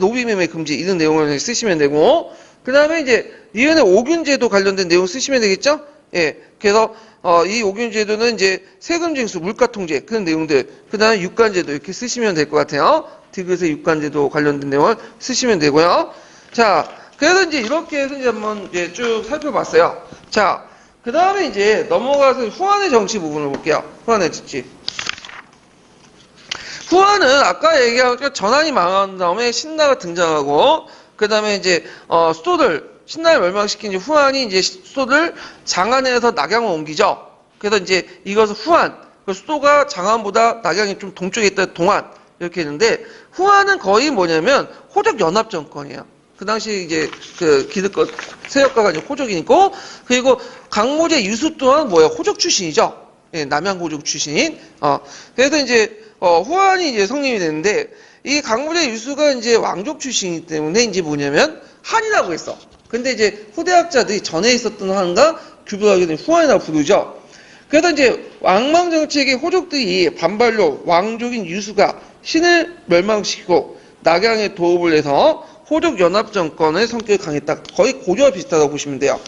노비매매 금지 이런 내용을 쓰시면 되고 그 다음에 이제 니은의 오균제도 관련된 내용 쓰시면 되겠죠? 예. 그래서 이 오균제도는 이제 세금 징수, 물가 통제 그런 내용들, 그 다음에 육간제도 이렇게 쓰시면 될 것 같아요. 디귿의 육간제도 관련된 내용을 쓰시면 되고요. 자, 그래서 이제 이렇게 해서 이제 한번 이제 쭉 살펴봤어요. 자, 그 다음에 이제 넘어가서 후한의 정치 부분을 볼게요. 후한의 정치. 후한은 아까 얘기한 것처럼 전한이 망한 다음에 신라가 등장하고, 그 다음에 이제 신라를 멸망시킨 후한이 이제 수도를 장안에서 낙양으로 옮기죠. 그래서 이제 이것은 후한, 수도가 장안보다 낙양이 좀 동쪽에 있다 동안 이렇게 했는데 후한은 거의 뭐냐면 호족 연합 정권이에요. 그 당시 이제 그 기득권 세력가가 이제 호족이고 그리고 강모제 유수 또한 뭐예요? 호족 출신이죠. 예, 남양 호족 출신. 그래서 이제 후한이 이제 성립이 되는데 이 강모제 유수가 이제 왕족 출신이기 때문에 이제 뭐냐면 한이라고 했어. 근데 이제 후대학자들이 전에 있었던 한과 규별하게 된 후한이라고 부르죠. 그래서 이제 왕망 정책의 호족들이 반발로 왕족인 유수가 신을 멸망시키고 낙양에 도읍을 해서 호족 연합 정권의 성격이 강했다. 거의 고조와 비슷하다고 보시면 돼요.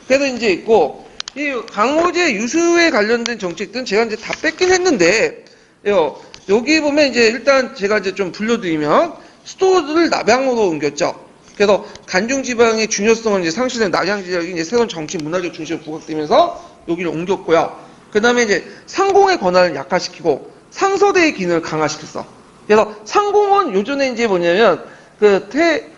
그래서 이제 있고 이 강호제 유수에 관련된 정책들은 제가 이제 다 뺐긴 했는데 여기 보면 이제 일단 제가 이제 좀 불러드리면 수도를 남양으로 옮겼죠. 그래서 간중 지방의 중요성을 이제 상실된 낙양 지역이 이제 새로운 정치 문화적 중심으로 부각되면서 여기를 옮겼고요. 그 다음에 이제 상공의 권한을 약화시키고 상서대의 기능을 강화시켰어. 그래서 상공은 요전에 이제 뭐냐면 그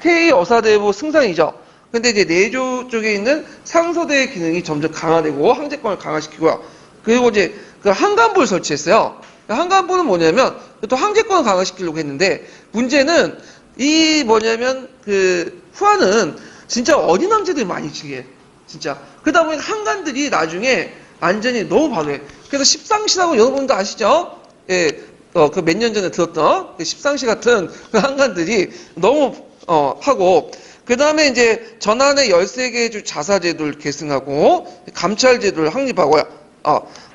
태의 어사대부 승상이죠. 근데 이제 내조 쪽에 있는 상서대의 기능이 점점 강화되고 항제권을 강화시키고요. 그리고 이제 그 한간부를 설치했어요. 한간부는 뭐냐면 또 항제권을 강화시키려고 했는데 문제는 이 뭐냐면 그 후한은 진짜 어린 황제들이 많이 지게 진짜 그러다 보니 한간들이 나중에 안전이 너무 과도해. 그래서 십상시라고 여러분도 아시죠? 예, 그 몇 년 전에 들었던 그 십상시 같은 그 한간들이 너무 하고 그 다음에 이제 전한의 13개 주 자사제도를 계승하고 감찰제도를 확립하고요.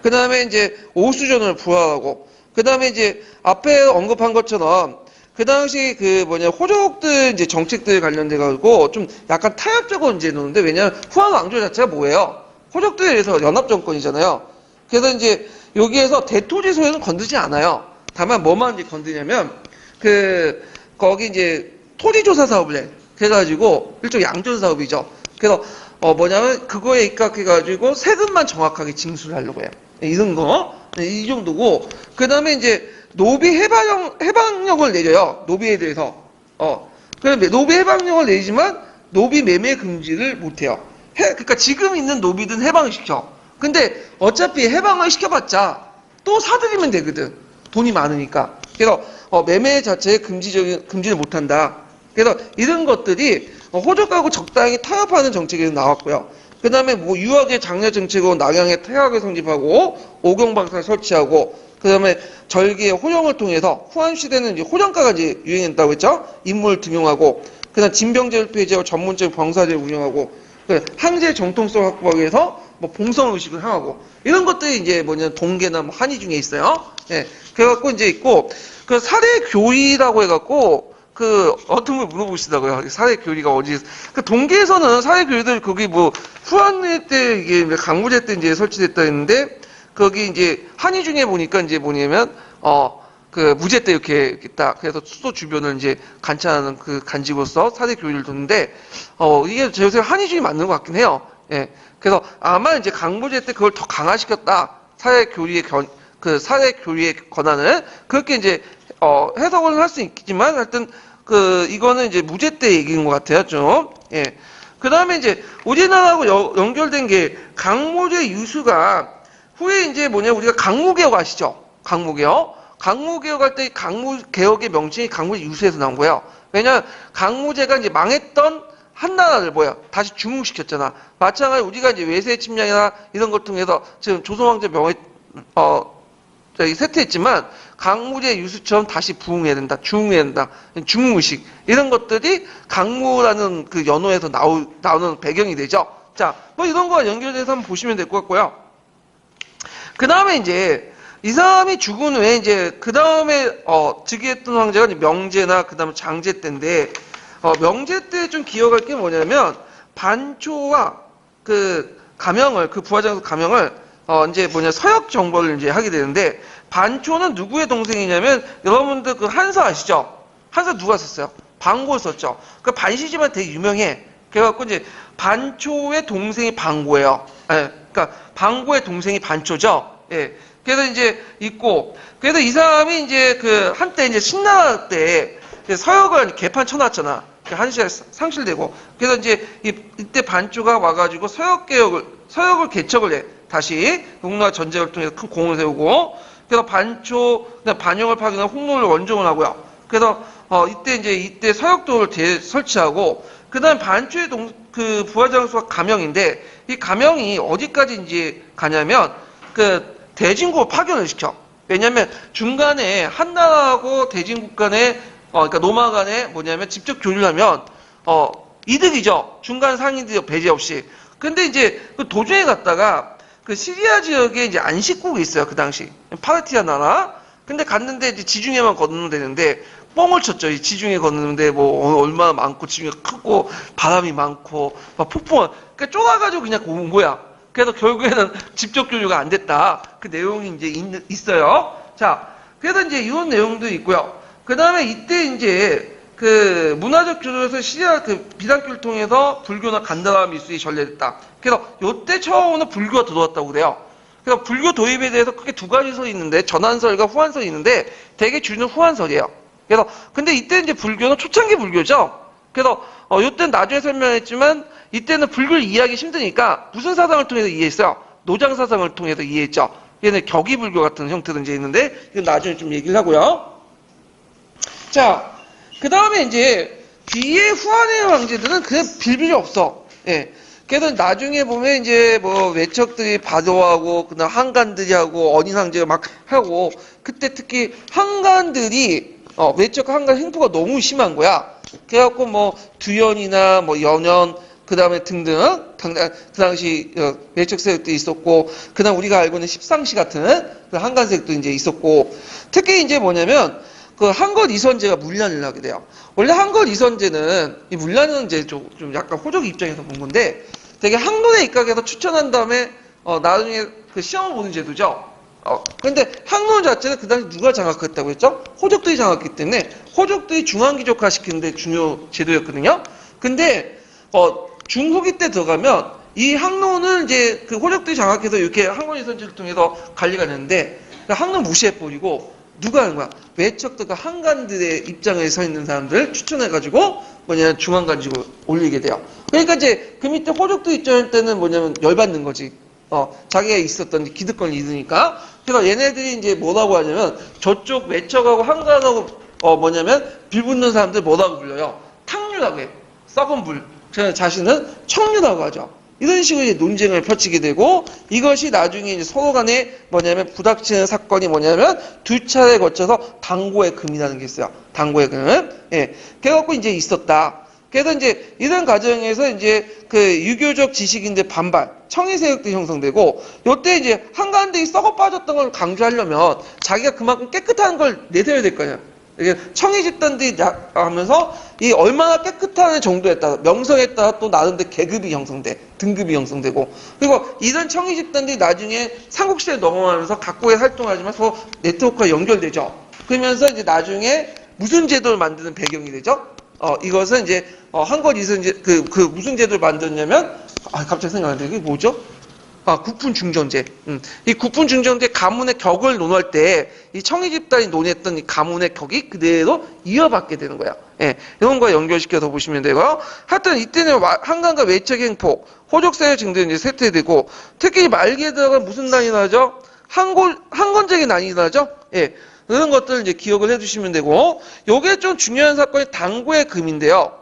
그 다음에 이제 오수전을 부활하고 그 다음에 이제 앞에 언급한 것처럼 그 당시 그 호족들 이제 정책들 관련돼 가지고 좀 약간 타협적으로 이제 노는데 왜냐면 후한 왕조 자체가 뭐예요? 호족들에 의해서 연합 정권이잖아요. 그래서 이제 여기에서 대토지 소유는 건드지 않아요. 다만 뭐만 이제 건드냐면 거기 이제 토지 조사 사업을 해. 그래가지고 일종 양전 사업이죠. 그래서 뭐냐면 그거에 입각해가지고 세금만 정확하게 징수를 하려고 해요. 이런 거. 이 정도고 그 다음에 이제 노비 해방령을 내려요. 노비에 대해서. 노비 해방령을 내지만 노비 매매 금지를 못해요. 그러니까 지금 있는 노비든 해방을 시켜. 근데 어차피 해방을 시켜봤자 또 사들이면 되거든. 돈이 많으니까. 그래서 매매 자체에 금지를 못한다. 그래서 이런 것들이 호족하고 적당히 타협하는 정책에서 나왔고요. 그 다음에 유학의 장려 정책으로 낙양에 태학을 성립하고 오경방사를 설치하고 그다음에 절개의 호령을 통해서 후한 시대는 이제 호령가가 이제 유행했다고 했죠. 인물 등용하고 그다음 진병제를 폐지하고 전문적 병사제를 운영하고 항제 정통성 확보하기 위해서 뭐 봉성 의식을 향하고 이런 것들이 이제 뭐냐 동계나 뭐 한의 중에 있어요. 예. 그래갖고 이제 있고 그 사례 교리라고 해갖고 그 어떤 걸 물어보시더라고요. 사례 교리가 어디? 그 동계에서는 사례 교리들 거기 뭐 후한 때 이게 강무제 때 이제 설치됐다 했는데 거기 이제 한의 중에 보니까 이제 뭐냐면 그 무제 때 이렇게 딱 그래서 수도 주변을 이제 관찰하는 그 간직으로서 사례 교리를 뒀는데 이게 제 요새 한의 중에 맞는 것 같긴 해요. 예. 그래서 아마 이제 강무제 때 그걸 더 강화시켰다. 사례 교리의 그 사례 교리의 권한을 그렇게 이제 해석을 할 수 있지만 하여튼 그 이거는 이제 무제 때 얘기인 것 같아요 좀. 예. 그 다음에 이제 우리나라하고 연결된 게 강무제 유수가 후에 이제 뭐냐 우리가 강무개혁 아시죠? 강무개혁. 강무개혁 할 때 강무개혁의 명칭이 강무제 유수에서 나온 거예요. 왜냐면 강무제가 이제 망했던 한나라를 뭐야 다시 중흥시켰잖아. 마찬가지로 우리가 이제 외세 침략이나 이런 걸 통해서 지금 조선왕조 명예 쇠퇴했지만 강무제 유수처럼 다시 부흥해야 된다, 중흥해야 된다, 중흥의식 이런 것들이 강무라는 그 연호에서 나오는 배경이 되죠. 자, 뭐 이런 거와 연결돼서 한번 보시면 될 것 같고요. 그 다음에 이제 이 사람이 죽은 후에 이제 그 다음에 즉위했던 황제가 이제 명제나 그 다음에 장제 때인데 명제 때 좀 기억할 게 뭐냐면 반초와 그 가명을 그 부하장수 가명을 이제 뭐냐 서역 정벌을 이제 하게 되는데 반초는 누구의 동생이냐면 여러분들 그 한서 아시죠? 한서 누가 썼어요? 방고 썼죠. 그 반시지만 되게 유명해. 그래갖고 이제 반초의 동생이 방고예요. 예, 그러니까 방고의 동생이 반초죠. 예. 그래서 이제 있고 그래서 이 사람이 이제 그 한때 이제 신나라 때 서역을 개판 쳐놨잖아. 한시가 상실되고 그래서 이제 이때 반초가 와가지고 서역을 개척을 해. 다시 홍나라 전쟁을 통해서 큰 공을 세우고 그래서 반초 반영을 파견한 홍로를 원종을 하고요. 그래서 이때 서역도를 설치하고 그다음 반초의 그 부하장수가 가명인데 이 가명이 어디까지 이제 가냐면 그 대진국 파견을 시켜. 왜냐면 중간에 한나라하고 대진국 간에 그러니까 노마 간에 뭐냐면 직접 교류를 하면 이득이죠. 중간 상인들 배제 없이. 근데 이제 그 도중에 갔다가 그 시리아 지역에 이제 안식국이 있어요. 그 당시 파르티아 나라. 근데 갔는데 이제 지중해만 건너면 되는데 뻥을 쳤죠. 이 지중해 건너는데 뭐 얼마나 많고 지중해 크고 바람이 많고 막 폭풍. 그러니까 쫄아가지고 그냥 온 거야. 그래서 결국에는 직접 교류가 안 됐다. 그 내용이 이제 있어요. 자, 그래서 이제 이런 내용도 있고요. 그 다음에 이때 이제 그 문화적 교류에서 시리아 그 비단길을 통해서 불교나 간다라 미술이 전래됐다. 그래서 요때 처음으로 불교가 들어왔다고 그래요. 그래서 불교 도입에 대해서 크게 두 가지 설이 있는데 전한설과 후한설이 있는데 되게 주는 후한설이에요. 그래서 근데 이때 이제 불교는 초창기 불교죠. 그래서 요때는 나중에 설명했지만 이때는 불교를 이해하기 힘드니까 무슨 사상을 통해서 이해했어요? 노장 사상을 통해서 이해했죠. 얘는 격의불교 같은 형태도 이제 있는데 이건 나중에 좀 얘기를 하고요. 자, 그 다음에 이제 뒤에 후한의 황제들은 그냥 빌빌이 없어. 예. 그래서 나중에 보면 이제 뭐 외척들이 바도하고 그다음 한간들이 하고 어린 황제가 막 하고 그때 특히 한간들이 외척 한간 행포가 너무 심한 거야. 그래갖고 뭐 두연이나 뭐 연연 그 다음에 등등 그 당시 외척 세력도 있었고 그다음 우리가 알고 있는 십상시 같은 그 한간 세력도 이제 있었고 특히 이제 뭐냐면 그 한걸 이선제가 문란을 하게 돼요. 원래 한걸 이선제는 이 문란은 이제 좀 약간 호적 입장에서 본 건데 되게 학론에 입각해서 추천한 다음에 나중에 그 시험을 보는 제도죠. 근데 학론 자체는 그 당시 누가 장악했다고 했죠? 호족들이 장악했기 때문에 호족들이 중앙귀족화 시키는데 중요 제도였거든요. 근데 중후기 때 들어가면 이 학론을 이제 그 호족들이 장악해서 이렇게 학론 이선제를 통해서 관리가 되는데 학론 무시해버리고 누가 하는 거야? 외척들과 한간들의 입장에 서 있는 사람들을 추천해가지고 뭐냐면 중앙간직을 올리게 돼요. 그러니까 이제 그 밑에 호족들 입장일 때는 뭐냐면 열받는 거지. 자기가 있었던 기득권을 잃으니까. 그래서 얘네들이 이제 뭐라고 하냐면 저쪽 외척하고 한간하고 뭐냐면 빌붙는 사람들 뭐라고 불러요? 탕류라고 해. 썩은 불. 자신은 청류라고 하죠. 이런 식으로 이제 논쟁을 펼치게 되고 이것이 나중에 이제 서로 간에 뭐냐면 부닥치는 사건이 뭐냐면 두 차례 거쳐서 당고의 금이라는 게 있어요. 당고의 금. 예. 그래갖고 이제 있었다. 그래서 이제 이런 과정에서 이제 그 유교적 지식인들 반발, 청이 세력들이 형성되고 요때 이제 한가운데 썩어 빠졌던 걸 강조하려면 자기가 그만큼 깨끗한 걸 내세워야 될 거냐. 이게 청이 집단들이 하면서 이 얼마나 깨끗한 정도에 따라 명성에 따라 또 나름대로 계급이 형성돼, 등급이 형성되고 그리고 이런 청이 집단들이 나중에 삼국시대에 넘어가면서 각국에 활동하지만 서로 네트워크가 연결되죠. 그러면서 이제 나중에 무슨 제도를 만드는 배경이 되죠? 이것은 이제, 한것 이슨 이제, 무슨 제도를 만들었냐면, 갑자기 생각나는데, 이게 뭐죠? 국분중전제. 이 국분중전제 가문의 격을 논할 때, 이 청이 집단이 논했던 이 가문의 격이 그대로 이어받게 되는 거야. 예, 이런 거 연결시켜서 보시면 되고요. 하여튼, 이때는 한강과 외척의 행폭, 호족사회 증대는 이제 쇠퇴되고, 특히 말기에 들어간 무슨 난이 나죠? 한건적인 난이 나죠? 예. 그런 것들을 이제 기억을 해주시면 되고, 요게 좀 중요한 사건이 당고의 금인데요.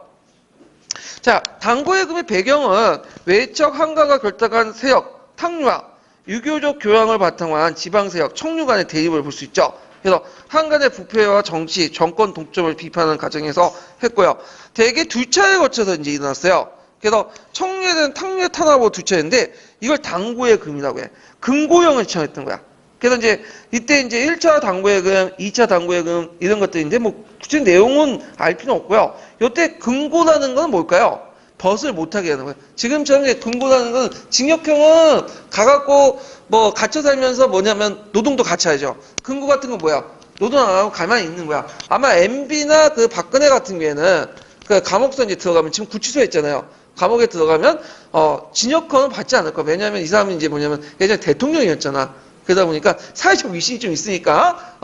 자, 당고의 금의 배경은 외척 한가가 결탁한 세력, 탕류와 유교적 교양을 바탕으로 한 지방세력, 청류 간의 대립을 볼 수 있죠. 그래서 한간의 부패와 정치, 정권 독점을 비판하는 과정에서 했고요. 대개 두 차례에 거쳐서 이제 일어났어요. 그래서 청류에 대한 탕류의 탄압으로 두 차례인데, 이걸 당고의 금이라고 해. 금고형을 지정했던 거야. 그래서 이제 이때 이제 1차 당고의 금, 2차 당고의 금 이런 것들인데 뭐 구체적인 내용은 알 필요는 없고요. 이때 금고라는 건 뭘까요? 벗을 못하게 하는 거예요. 지금처럼 금고라는 건 징역형은 가갖고 뭐 갇혀 살면서 뭐냐면 노동도 같이 하죠. 금고 같은 건 뭐야? 노동 안 하고 가만히 있는 거야. 아마 MB나 그 박근혜 같은 경우에는 그 감옥서 이제 들어가면 지금 구치소에 있잖아요. 감옥에 들어가면 징역형은 받지 않을 거야. 왜냐하면 이 사람이 이제 뭐냐면 예전에 대통령이었잖아. 그러다 보니까 사회적 위신이 좀 있으니까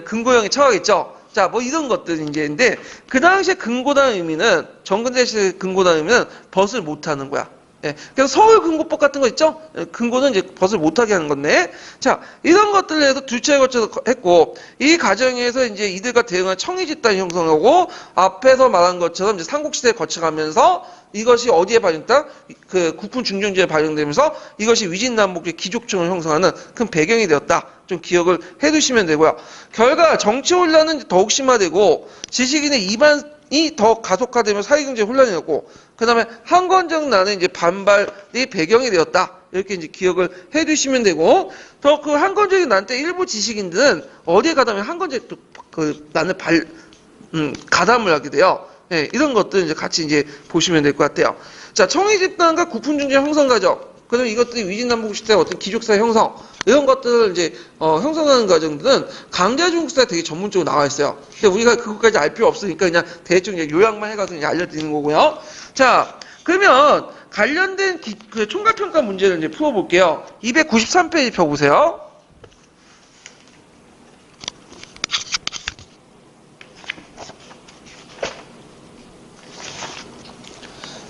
금고형에 처하겠죠. 자, 뭐 이런 것들이 이제인데 그 당시에 금고라는 의미는 정근대시의 금고라는 의미는 벗을 못하는 거야. 예, 그래서 서울 금고법 같은 거 있죠? 금고는 이제 벗을 못하게 하는 건데, 자, 이런 것들을 해서 두 차례 거쳐서 했고, 이 과정에서 이제 이들과 대응한 청이 집단이 형성하고, 앞에서 말한 것처럼 이제 삼국시대에 거쳐가면서 이것이 어디에 발현됐다? 그 국분 중정제에 발현되면서 이것이 위진남북의 귀족층을 형성하는 큰 배경이 되었다. 좀 기억을 해두시면 되고요. 결과 정치 혼란은 더욱 심화되고, 지식인의 이반이 더 가속화되면 사회경제 혼란이 났고, 그 다음에 한건적 난의 이제 반발이 배경이 되었다. 이렇게 이제 기억을 해두시면 되고, 더 그 한건적인 난 때 일부 지식인들은 어디에 가담하면 한건적 그 난을 가담을 하게 돼요. 예, 이런 것들 이제 같이 이제 보시면 될 것 같아요. 자, 청이 집단과 국분중재 형성 과정. 그다음에 이것들이 위진남북 시대의 어떤 기족사 형성. 이런 것들을 이제, 형성하는 과정들은 강자중국사에 되게 전문적으로 나와 있어요. 근데 우리가 그것까지 알 필요 없으니까 그냥 대충 이제 요약만 해가지고 그냥 알려드리는 거고요. 자, 그러면 관련된 그 총괄평가 문제를 이제 풀어볼게요. 293페이지 펴보세요.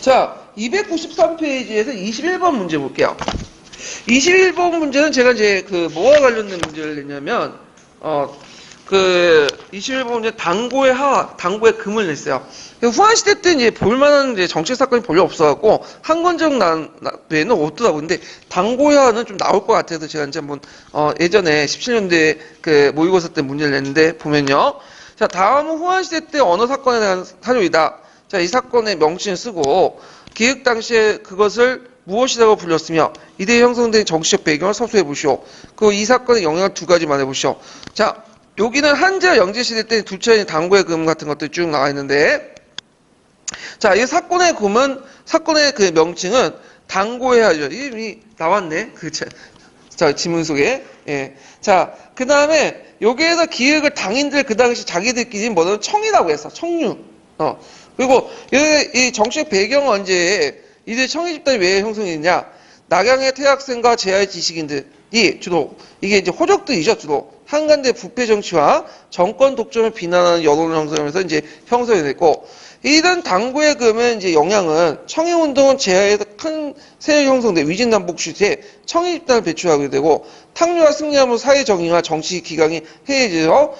자, 293페이지에서 21번 문제 볼게요. 21번 문제는 제가 이제 뭐와 관련된 문제를 냈냐면, 21번 문제 당고의 하, 당고의 금을 냈어요. 후한시대 때 이제 볼만한 이제 정치사건이 별로 없어갖고, 한건적 난 외에는 없더라고요. 근데 당고의 하는 좀 나올 것 같아서 제가 이제 한번, 예전에 17년도에 모의고사 때 문제를 냈는데, 보면요. 자, 다음은 후한시대 때 언어 사건에 대한 사료이다. 자, 이 사건의 명칭을 쓰고, 기획 당시에 그것을 무엇이라고 불렸으며 이때 형성된 정치적 배경을 서술해 보시오. 그리고 이 사건의 영향을 두 가지 말해 보시오. 자, 여기는 한자 영제시대 때 두 차례 당고의 금 같은 것들이 쭉 나와 있는데, 자, 이 사건의 금은, 사건의 그 명칭은 당고의 하죠. 이미 나왔네. 자, 지문 속에. 예. 자, 그 다음에 여기에서 기획을 당인들 그 당시 자기들끼리 뭐든 청이라고 했어. 청류. 그리고 이 정치적 배경은 언제 이들 청이 집단이 왜 형성이 됐냐? 낙양의 태학생과 제하의 지식인들이 주로 이게 이제 호족들이죠. 주로 한간대 부패 정치와 정권 독점을 비난하는 여론을 형성하면서 이제 형성이 됐고, 이런 당고의 금은 이제 영향은 청해운동은 제하에서 큰 세력이 형성돼 위진남북 시대에 청해 집단을 배출하게 되고, 탕류와 승리하면 사회 정의와 정치 기강이 해이해져서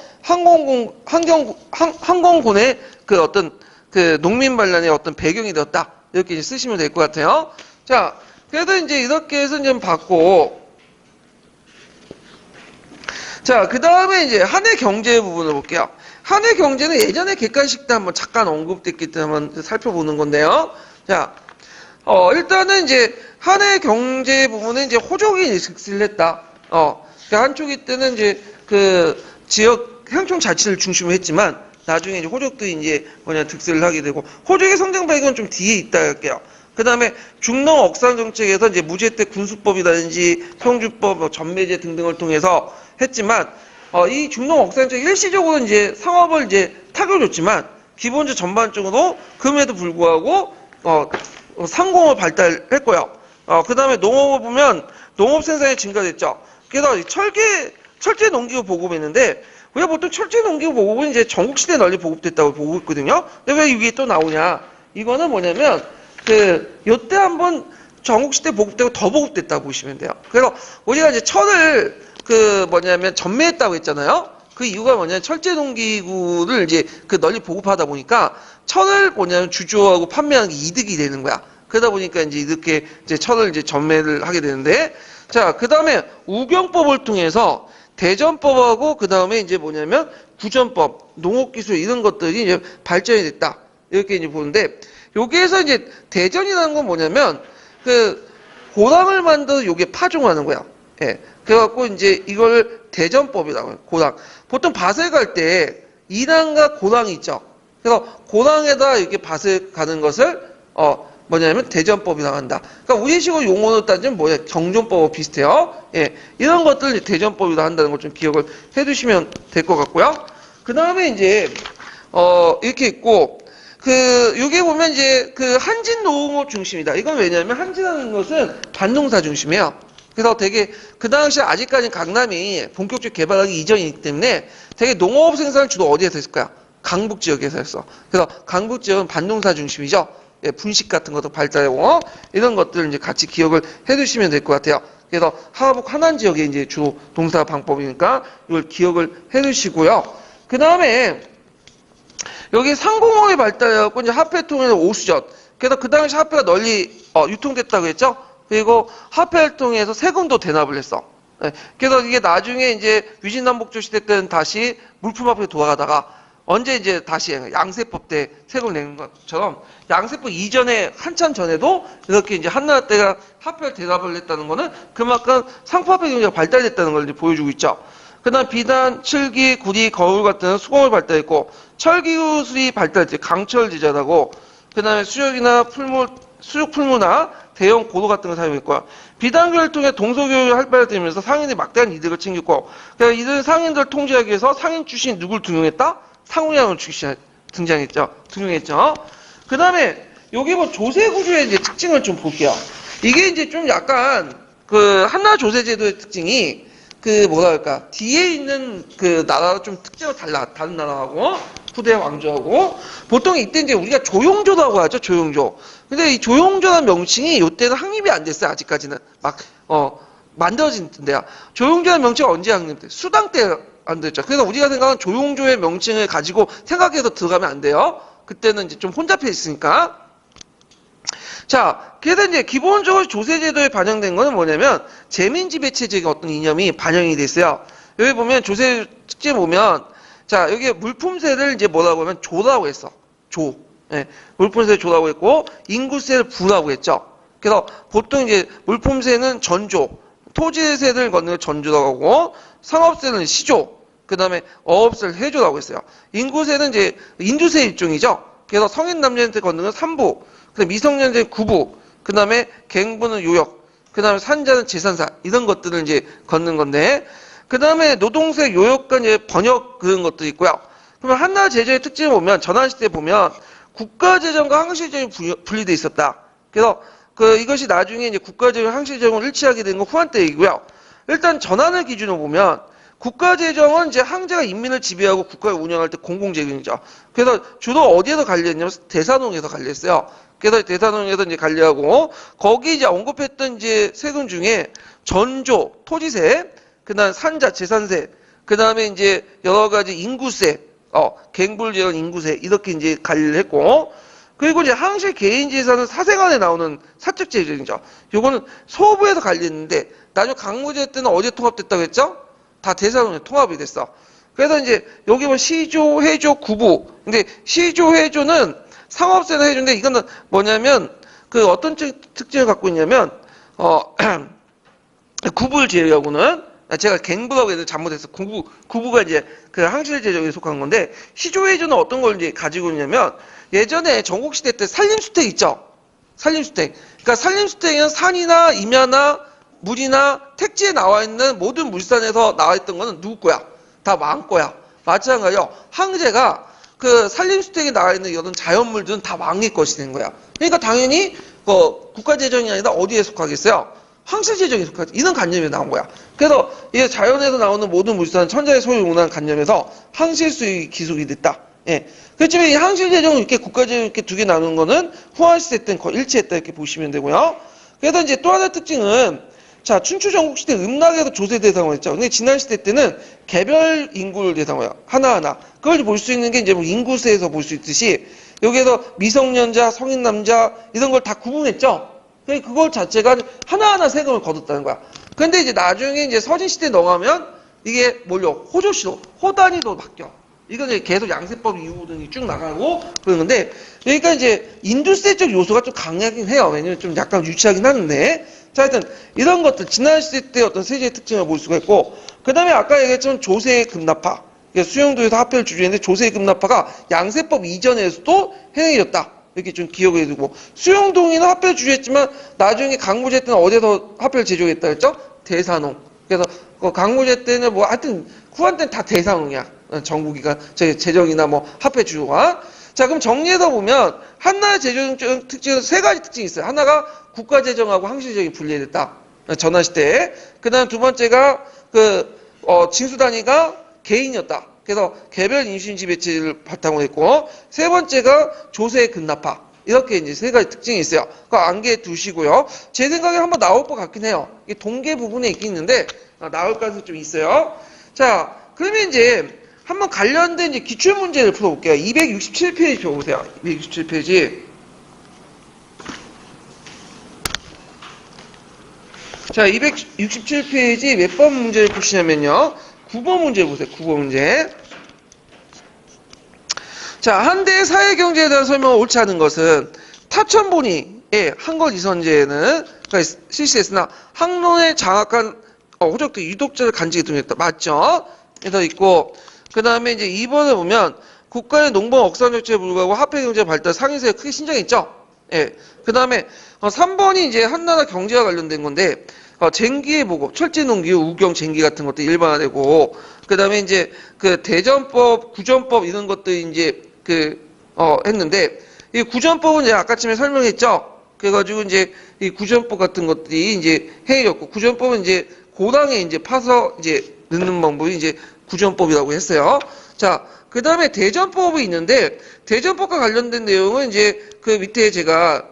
항공군의 그 어떤 그 농민 반란의 어떤 배경이 되었다. 이렇게 이제 쓰시면 될 것 같아요. 자, 그래도 이제 이렇게 해서 좀 봤고, 자, 그 다음에 이제 한해 경제 부분을 볼게요. 한해 경제는 예전에 객관식 때 한번 잠깐 언급됐기 때문에 한번 살펴보는 건데요. 자, 일단은 이제 한해 경제 부분은 이제 호족이 득실을 했다. 그러니까 한쪽이 때는 이제 그 지역 향촌 자치를 중심으로 했지만 나중에 이제 호족들이 이제 득실을 하게 되고 호족의 성장 배경은 좀 뒤에 있다 할게요. 그 다음에 중농 억산 정책에서 이제 무제때 군수법이라든지 형주법, 전매제 등등을 통해서 했지만 이 중농 억산 정책 일시적으로 이제 상업을 이제 타격을 줬지만 기본적으로 전반적으로 금에도 불구하고 상공을 발달했고요. 그 다음에 농업을 보면 농업 생산이 증가됐죠. 그래서 철제 농기구 보급이 있는데 우리가 보통 철제 농기구 보급은 이제 전국시대에 널리 보급됐다고 보고 있거든요. 근데 왜 이게 또 나오냐? 이거는 뭐냐면 요때 한번 전국시대 보급되고 더 보급됐다고 보시면 돼요. 그래서 우리가 이제 철을 전매했다고 했잖아요. 그 이유가 뭐냐면 철제 농기구를 이제 널리 보급하다 보니까 철을 주조하고 판매하는 게 이득이 되는 거야. 그러다 보니까 이제 이렇게 이제 철을 이제 전매를 하게 되는데, 자, 그 다음에 우경법을 통해서 대전법하고 그 다음에 이제 구전법, 농업기술 이런 것들이 이제 발전이 됐다. 이렇게 이제 보는데, 여기에서 이제 대전이라는 건 뭐냐면 고랑을 만들어 요게 파종하는 거야. 예. 그래갖고 이제 이걸 대전법이라고 해요. 고랑. 보통 밭을 갈 때 이랑과 고랑이 있죠. 그래서 고랑에다 이렇게 밭을 가는 것을 대전법이라고 한다. 그러니까 우리식으로 용어로 따지면 경전법하고 비슷해요. 예. 이런 것들 대전법이라고 한다는 걸 좀 기억을 해두시면 될 것 같고요. 그 다음에 이제 이렇게 있고 여기 보면 이제 한진 농업 중심이다. 이건 왜냐하면 한진하는 것은 반농사 중심이에요. 그래서 되게 그 당시에 아직까지 강남이 본격적으로 개발하기 이전이기 때문에 되게 농업 생산을 주로 어디에서 했을까요? 강북 지역에서 했어. 그래서 강북 지역은 반농사 중심이죠. 예, 분식 같은 것도 발달하고 이런 것들을 이제 같이 기억을 해두시면 될 것 같아요. 그래서 하북 하남 지역에 이제 주로 농사 방법이니까 이걸 기억을 해두시고요. 그 다음에 여기 상공업이 발달해갖고 이제 화폐 통해서 오수전. 그래서 그 당시 화폐가 널리 유통됐다고 했죠. 그리고 화폐를 통해서 세금도 대납을 했어. 예, 그래서 이게 나중에 이제 위진남북조 시대 때는 다시 물품화폐로 돌아가다가 언제 이제 다시 양세법 때 세금을 내는 것처럼 양세법 이전에 한참 전에도 이렇게 이제 한나라 때가 화폐를 대납을 했다는 거는 그만큼 상품화폐 경제가 발달됐다는 걸 이제 보여주고 있죠. 그다음 비단, 칠기, 구리, 거울 같은 수공을 발달했고 철기술이 발달했지. 강철 제자라고. 그다음에 수육 풀무나 대형 고도 같은 걸 사용했고요. 비단교를 통해 동서교육이 활발해지면서 상인이 막대한 이득을 챙겼고, 그러니까 이들 상인들을 통제하기 위해서 상인 출신이 누굴 등용했다? 상우양을 등용했죠. 그 다음에 여기 조세 구조의 이제 특징을 좀 볼게요. 이게 이제 좀 약간 한나라 조세 제도의 특징이 뒤에 있는 나라가 좀 특징이 달라. 다른 나라하고 후대 왕조하고 보통 이때 이제 우리가 조용조라고 하죠. 조용조. 근데 이 조용조라는 명칭이 이때는 확립이 안 됐어요. 아직까지는 만들어진 데야. 조용조라는 명칭이 언제 확립돼? 수당 때 안 됐죠. 그래서 우리가 생각하는 조용조의 명칭을 가지고 생각해서 들어가면 안 돼요. 그때는 이제 좀 혼잡해 있으니까. 자, 그래서 이제 기본적으로 조세제도에 반영된 거는 뭐냐면 재민지배체제의 어떤 이념이 반영이 됐어요. 여기 보면 조세 특징 보면 자, 여기 물품세를 이제 뭐라고 하면 조라고 했어. 조. 예, 물품세를 조라고 했고 인구세를 부라고 했죠. 그래서 보통 이제 물품세는 전조, 토지세를 걷는 걸 전조라고 하고 상업세는 시조, 그 다음에 어업세를 해조라고 했어요. 인구세는 이제 인두세 일종이죠. 그래서 성인 남녀한테 걷는 건 삼부, 그다음에 미성년자는 구부, 그 다음에 갱부는 요역, 그 다음에 산자는 재산사 이런 것들을 이제 걷는 건데, 그 다음에 노동세, 요역과 이제 번역 그런 것도 있고요. 그러면 한나라 제도의 특징을 보면 전환시대 보면 국가재정과 항시재정이 분리돼 있었다. 그래서 이것이 나중에 이제 국가재정, 항시재정을 일치하게 된 건 후한 때이고요. 일단 전환을 기준으로 보면 국가재정은 이제 황제가 인민을 지배하고 국가를 운영할 때 공공재정이죠. 그래서 주로 어디에서 관리했냐면 대산홍에서 관리했어요. 그래서 대산홍에서 이제 관리하고 거기 이제 언급했던 이제 세금 중에 전조, 토지세, 그다음 산자, 재산세, 그다음에 이제 여러 가지 인구세, 갱불제한 인구세 이렇게 이제 관리를 했고, 그리고 이제 항실 개인 재산은 사생활에 나오는 사적 재정이죠. 요거는 소부에서 갈리는데 나중에 강무제 때는 어디에 통합됐다고 했죠? 다 대산원에 통합이 됐어. 그래서 이제 여기 보면 시조, 해조, 구부. 근데 시조, 해조는 상업세나 해조인데 이거는 뭐냐면 그 어떤 특징을 갖고 있냐면 구부를 제외하고는 제가 갱부라고 해서 잘못해서 구부가 이제 그 항실 재정에 속한 건데 시조, 해조는 어떤 걸 이제 가지고 있냐면 예전에 전국시대 때 산림수택 있죠? 산림수택. 그러니까 산림수택은 산이나 임야나 물이나 택지에 나와 있는 모든 물산에서 나와 있던 거는 누구 거야? 다 왕 거야. 마찬가지로 항제가 그 산림수택에 나와 있는 이런 자연물들은 다 왕의 것이 된 거야. 그러니까 당연히 국가재정이 아니라 어디에 속하겠어요? 황실재정에 속하지. 이런 관념이 나온 거야. 그래서 이게 자연에서 나오는 모든 물산은 천자의 소유 운한 관념에서 항실수익이 기속이 됐다. 예. 그렇지만 이 항실재정을 이렇게 국가재정 이렇게 두 개 나누는 거는 후한시대 때는 거의 일치했다 이렇게 보시면 되고요. 그래서 이제 또 하나의 특징은 자, 춘추 전국시대 음락에서 조세 대상을 했죠. 근데 지난 시대 때는 개별 인구를 대상으로 하나하나. 그걸 볼 수 있는 게 이제 뭐 인구세에서 볼 수 있듯이 여기에서 미성년자, 성인 남자 이런 걸 다 구분했죠. 그걸 자체가 하나하나 세금을 거뒀다는 거야. 근데 이제 나중에 이제 서진시대 넘어가면 이게 뭘요? 호조시로, 호단위로 바뀌어. 이건 이제 계속 양세법 이후 등이 쭉 나가고 그러는데 그러니까 이제 인두세적 요소가 좀 강하긴 해요. 왜냐면 좀 약간 유치하긴 하는데 자, 하여튼 이런 것들 지난 시대 때 어떤 세제의 특징을 볼 수가 있고 그 다음에 아까 얘기했지만 조세의 급납화 수용도에서 합회를 주재했는데 조세의 급납화가 양세법 이전에서도 행해졌다. 이렇게 좀 기억을 해두고 수용동이나 합회를 주재했지만 나중에 강무제 때는 어디서 합회를 제조했다 했죠? 대산홍. 그래서 강무제 때는 뭐 하여튼 후한 때는 다 대산홍이야. 정부기관 재정이나 뭐 합회 주요가. 자, 그럼 정리해서 보면 한나라의 재정 특징은 세 가지 특징이 있어요. 하나가 국가재정하고 항실재정이 분리됐다. 전환시대에. 그 다음 두 번째가 징수단위가 개인이었다. 그래서 개별 임신지 배치를 바탕으로 했고, 세 번째가 조세의 급납화. 이렇게 이제 세 가지 특징이 있어요. 그거 암기해 두시고요. 제 생각에 한번 나올 것 같긴 해요. 이게 동계 부분에 있긴 있는데, 나올 가능성이 좀 있어요. 자, 그러면 이제 한번 관련된 이제 기출문제를 풀어볼게요. 267페이지 펴보세요. 267페이지. 자, 267페이지 몇 번 문제를 푸시냐면요. 9번 문제 보세요. 9번 문제. 자, 한대의 사회경제에 대한 설명을 옳지 않은 것은 타천본이의 한걸 이선제는 실시했으나 항론의 장악한 호적들 유독자를 간직해 두었다. 맞죠? 그래서 있고 그 다음에 이제 2번을 보면 국가의 농번 억산 정책에 불구하고 화폐 경제 발달 상인세가 크게 신장했죠. 예. 그 다음에 3번이 이제 한나라 경제와 관련된 건데 쟁기의 보고 철제 농기, 우경, 쟁기 같은 것도 일반화되고 그 다음에 이제 그 대전법, 구전법 이런 것들이 이제 했는데 이 구전법은 이제 아까쯤에 설명했죠. 그래가지고 이제 이 구전법 같은 것들이 이제 해였고 구전법은 이제 고당에 이제 파서 이제 넣는 방법이 이제 구전법이라고 했어요. 자, 그 다음에 대전법이 있는데 대전법과 관련된 내용은 이제 그 밑에 제가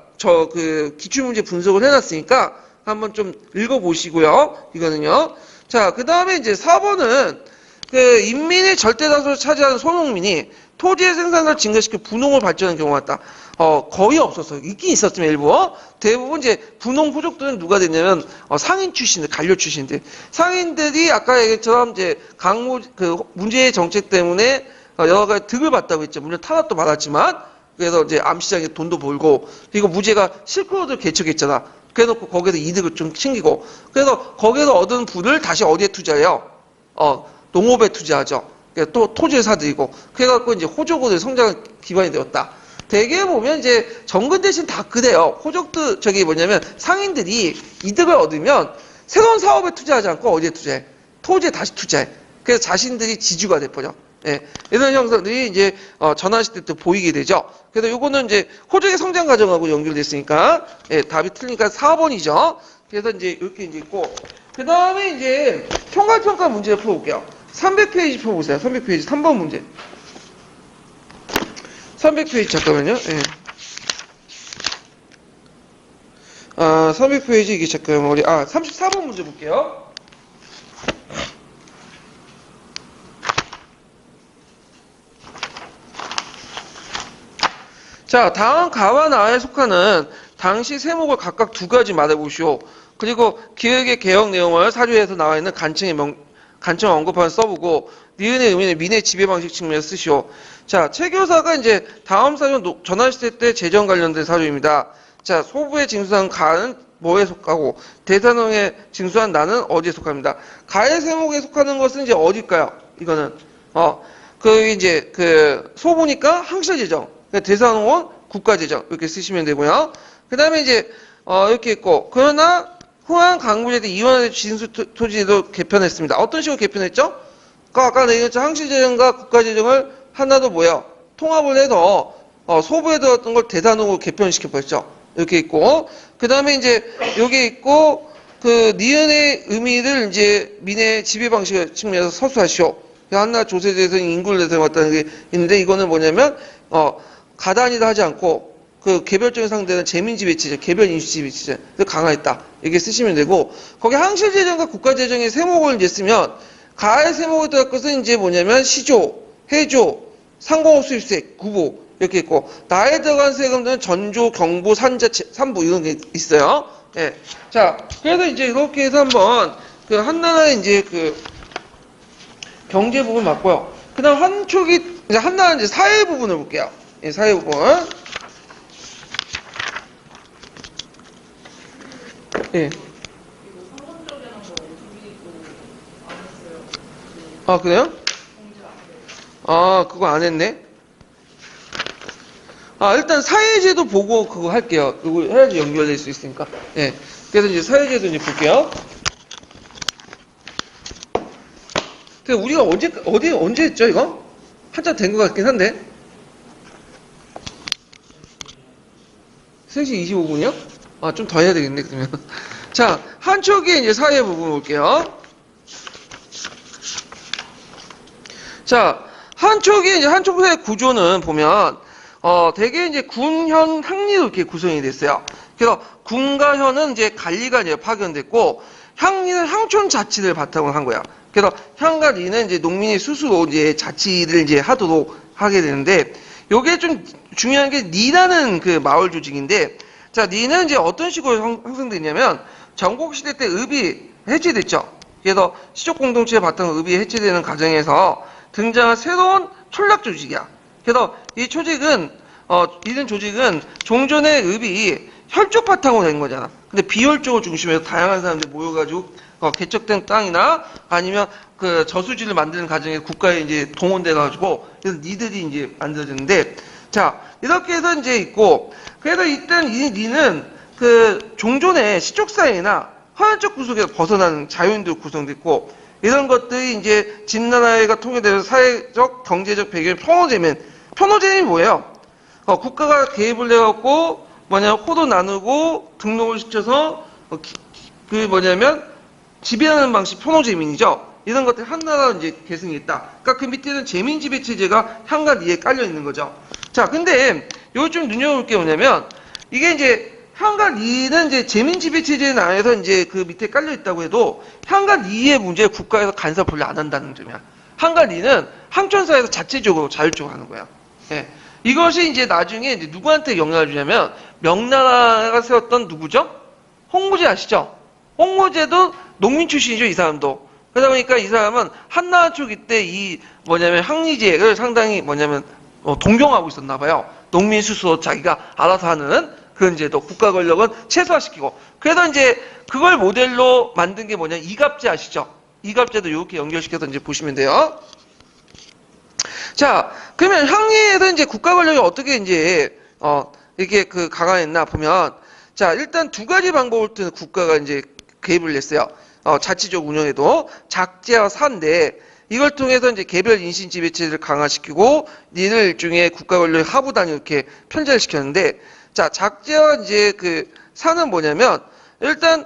기출문제 분석을 해놨으니까 한번 좀 읽어보시고요. 이거는요. 자, 그 다음에 이제 4번은 인민의 절대다수를 차지하는 소농민이 토지의 생산을 증가시켜 분홍을 발전하는 경우가 있다. 거의 없었어요. 있긴 있었지만 일부. 대부분 이제 분홍 후족들은 누가 됐냐면 상인 출신들, 관료 출신들. 상인들이 아까 얘기처럼 이제 문제의 정책 때문에 여러 가지 득을 봤다고 했죠. 물론 탄압도 받았지만 그래서 이제 암시장에 돈도 벌고 그리고 무죄가 실크로드를 개척했잖아. 그래놓고 거기서 이득을 좀 챙기고 그래서 거기서 얻은 부를 다시 어디에 투자해요? 농업에 투자하죠. 또 토지를 사들이고 그래갖고 이제 호족의 성장 기반이 되었다. 대개 보면 이제 정근 대신 다 그래요. 호족들 뭐냐면 상인들이 이득을 얻으면 새로운 사업에 투자하지 않고 어디에 투자해? 토지에 다시 투자해. 그래서 자신들이 지주가 돼버려. 예. 이런 형상들이 이제 전환시대 때 보이게 되죠. 그래서 요거는 이제 호족의 성장 과정하고 연결됐으니까 예, 답이 틀리니까 4번이죠. 그래서 이제 이렇게 이제 있고 그 다음에 이제 총괄평가 문제를 풀어볼게요. 300페이지 펴보세요. 300페이지 3번 문제. 300페이지 잠깐만요. 예. 300페이지 이게 잠깐만 34번 문제 볼게요. 자, 다음 가와 나에 속하는 당시 세목을 각각 두 가지 말해보시오. 그리고 기획의 개혁 내용을 사료에서 나와 있는 간청 언급하는 써보고 니은의 의미는 민의 지배 방식 측면에서 쓰시오. 자, 최 교사가 이제 다음 사료 전환시대 때 재정 관련된 사료입니다. 자, 소부의 징수한 가는 뭐에 속하고 대산홍의 징수한 나는 어디에 속합니다. 가의 세목에 속하는 것은 이제 어딜까요? 이거는 이제 소부니까 항실재정, 대산홍은 국가재정 이렇게 쓰시면 되고요. 그 다음에 이제 이렇게 있고 그러나 후한 강부제 때 이완의 진수 토지도 개편했습니다. 어떤 식으로 개편했죠? 아까 얘기했죠. 항실재정과 국가재정을 하나도 뭐예요? 통합을 해서 소부에 들었던 걸 대산홍으로 개편시켜버렸죠. 이렇게 있고 그 다음에 이제 여기 있고 그 니은의 의미를 이제 민의 지배 방식 측면에서 서술하시오. 한나 조세제에서 인구를 내세웠다는 게 있는데 이거는 뭐냐면 가단이다 하지 않고 그 개별적인 상대는 재민지 배치제, 개별 인수지 배치제 강화했다. 이렇게 쓰시면 되고 거기 항실재정과 국가재정의 세목을 이제 쓰면 가의 세목에 들어갈 것은 이제 뭐냐면 시조, 해조, 상공업 수입세, 구보 이렇게 있고 나에 들어간 세금들은 전조, 경부, 산자, 산부 이런 게 있어요. 예. 자, 그래서 이제 이렇게 해서 한번 그 한나라의 이제 그 경제 부분 맞고요. 그다음 한쪽이 이제 한나라 이제 사회 부분을 볼게요. 예, 사회 부분. 예. 아, 그래요? 아, 그거 안 했네. 일단 사회제도 보고 그거 할게요. 그거 해야지 연결될 수 있으니까. 예. 그래서 이제 사회제도 이제 볼게요. 근데 우리가 언제 했죠, 이거? 한참 된 것 같긴 한데. 3시 25분이요? 좀 더 해야 되겠네, 그러면. 자, 한쪽에 이제 사회 부분 볼게요. 자, 한쪽에 이제 한쪽의 구조는 보면, 대개 이제 군, 현, 항리로 이렇게 구성이 됐어요. 그래서 군과 현은 이제 관리가 이제 파견됐고, 항리는 향촌 자치를 바탕으로 한 거야. 그래서 향과 리는 이제 농민이 스스로 이제 자치를 이제 하도록 하게 되는데, 요게 좀 중요한 게 리라는 그 마을 조직인데, 자, 리는 이제 어떤 식으로 형성됐냐면, 전국시대 때 읍이 해체됐죠. 그래서 시족 공동체의 바탕으로 읍이 해체되는 과정에서 등장한 새로운 촌락 조직이야. 그래서 이 조직은 이런 조직은 종전의 읍이 혈족 바탕으로 된 거잖아. 근데 비혈족을 중심으로 다양한 사람들이 모여가지고 개척된 땅이나 아니면 그 저수지를 만드는 과정에 국가에 이제 동원돼가지고 그래서 니들이 이제 만들어졌는데 자 이렇게 해서 이제 있고 그래서 일단 이 니는 그 종전의 시족 사회나 화연적 구속에서 벗어나는 자유인들로 구성됐고 이런 것들이 이제 진나라가 통일되면서 사회적 경제적 배경이 편호제민이 뭐예요? 국가가 개입을 해갖고 호도 나누고 등록을 시켜서 그 뭐냐면 지배하는 방식 편호제민이죠. 이런 것들이 한나라로 이제 계승이 있다. 그러니까 그 밑에는 재민지배 체제가 향과 리에 깔려 있는 거죠. 자, 근데 여기 좀 눈여볼 게 뭐냐면 이게 이제 향과 리는 이제 재민지배 체제 안에서 이제 그 밑에 깔려 있다고 해도 향과 리의 문제를 국가에서 간섭 별로 안 한다는 점이야. 향과 리는 항촌사에서 자체적으로 자율적으로 하는 거야. 예. 이것이 이제 나중에 이제 누구한테 영향을 주냐면 명나라가 세웠던 누구죠? 홍무제 아시죠? 홍무제도 농민 출신이죠, 이 사람도. 그러다 보니까 이 사람은 한나라 초기 때 이 항리제를 상당히 동경하고 있었나 봐요. 농민 스스로 자기가 알아서 하는 그런 제도, 국가 권력은 최소화시키고. 그래서 이제 그걸 모델로 만든 게 이갑제 아시죠? 이갑제도 이렇게 연결시켜서 이제 보시면 돼요. 자, 그러면 항리에서 이제 국가 권력이 어떻게 이제, 이렇게 강화했나 보면, 자, 일단 두 가지 방법을 통해 국가가 이제 개입을 했어요. 자치적 운영에도 작제와 사인데, 이걸 통해서 이제 개별 인신 지배체를 강화시키고, 이를 일종의 국가 권력의 하부 단위 이렇게 편제를 시켰는데, 자, 작제와 이제 사는 뭐냐면, 일단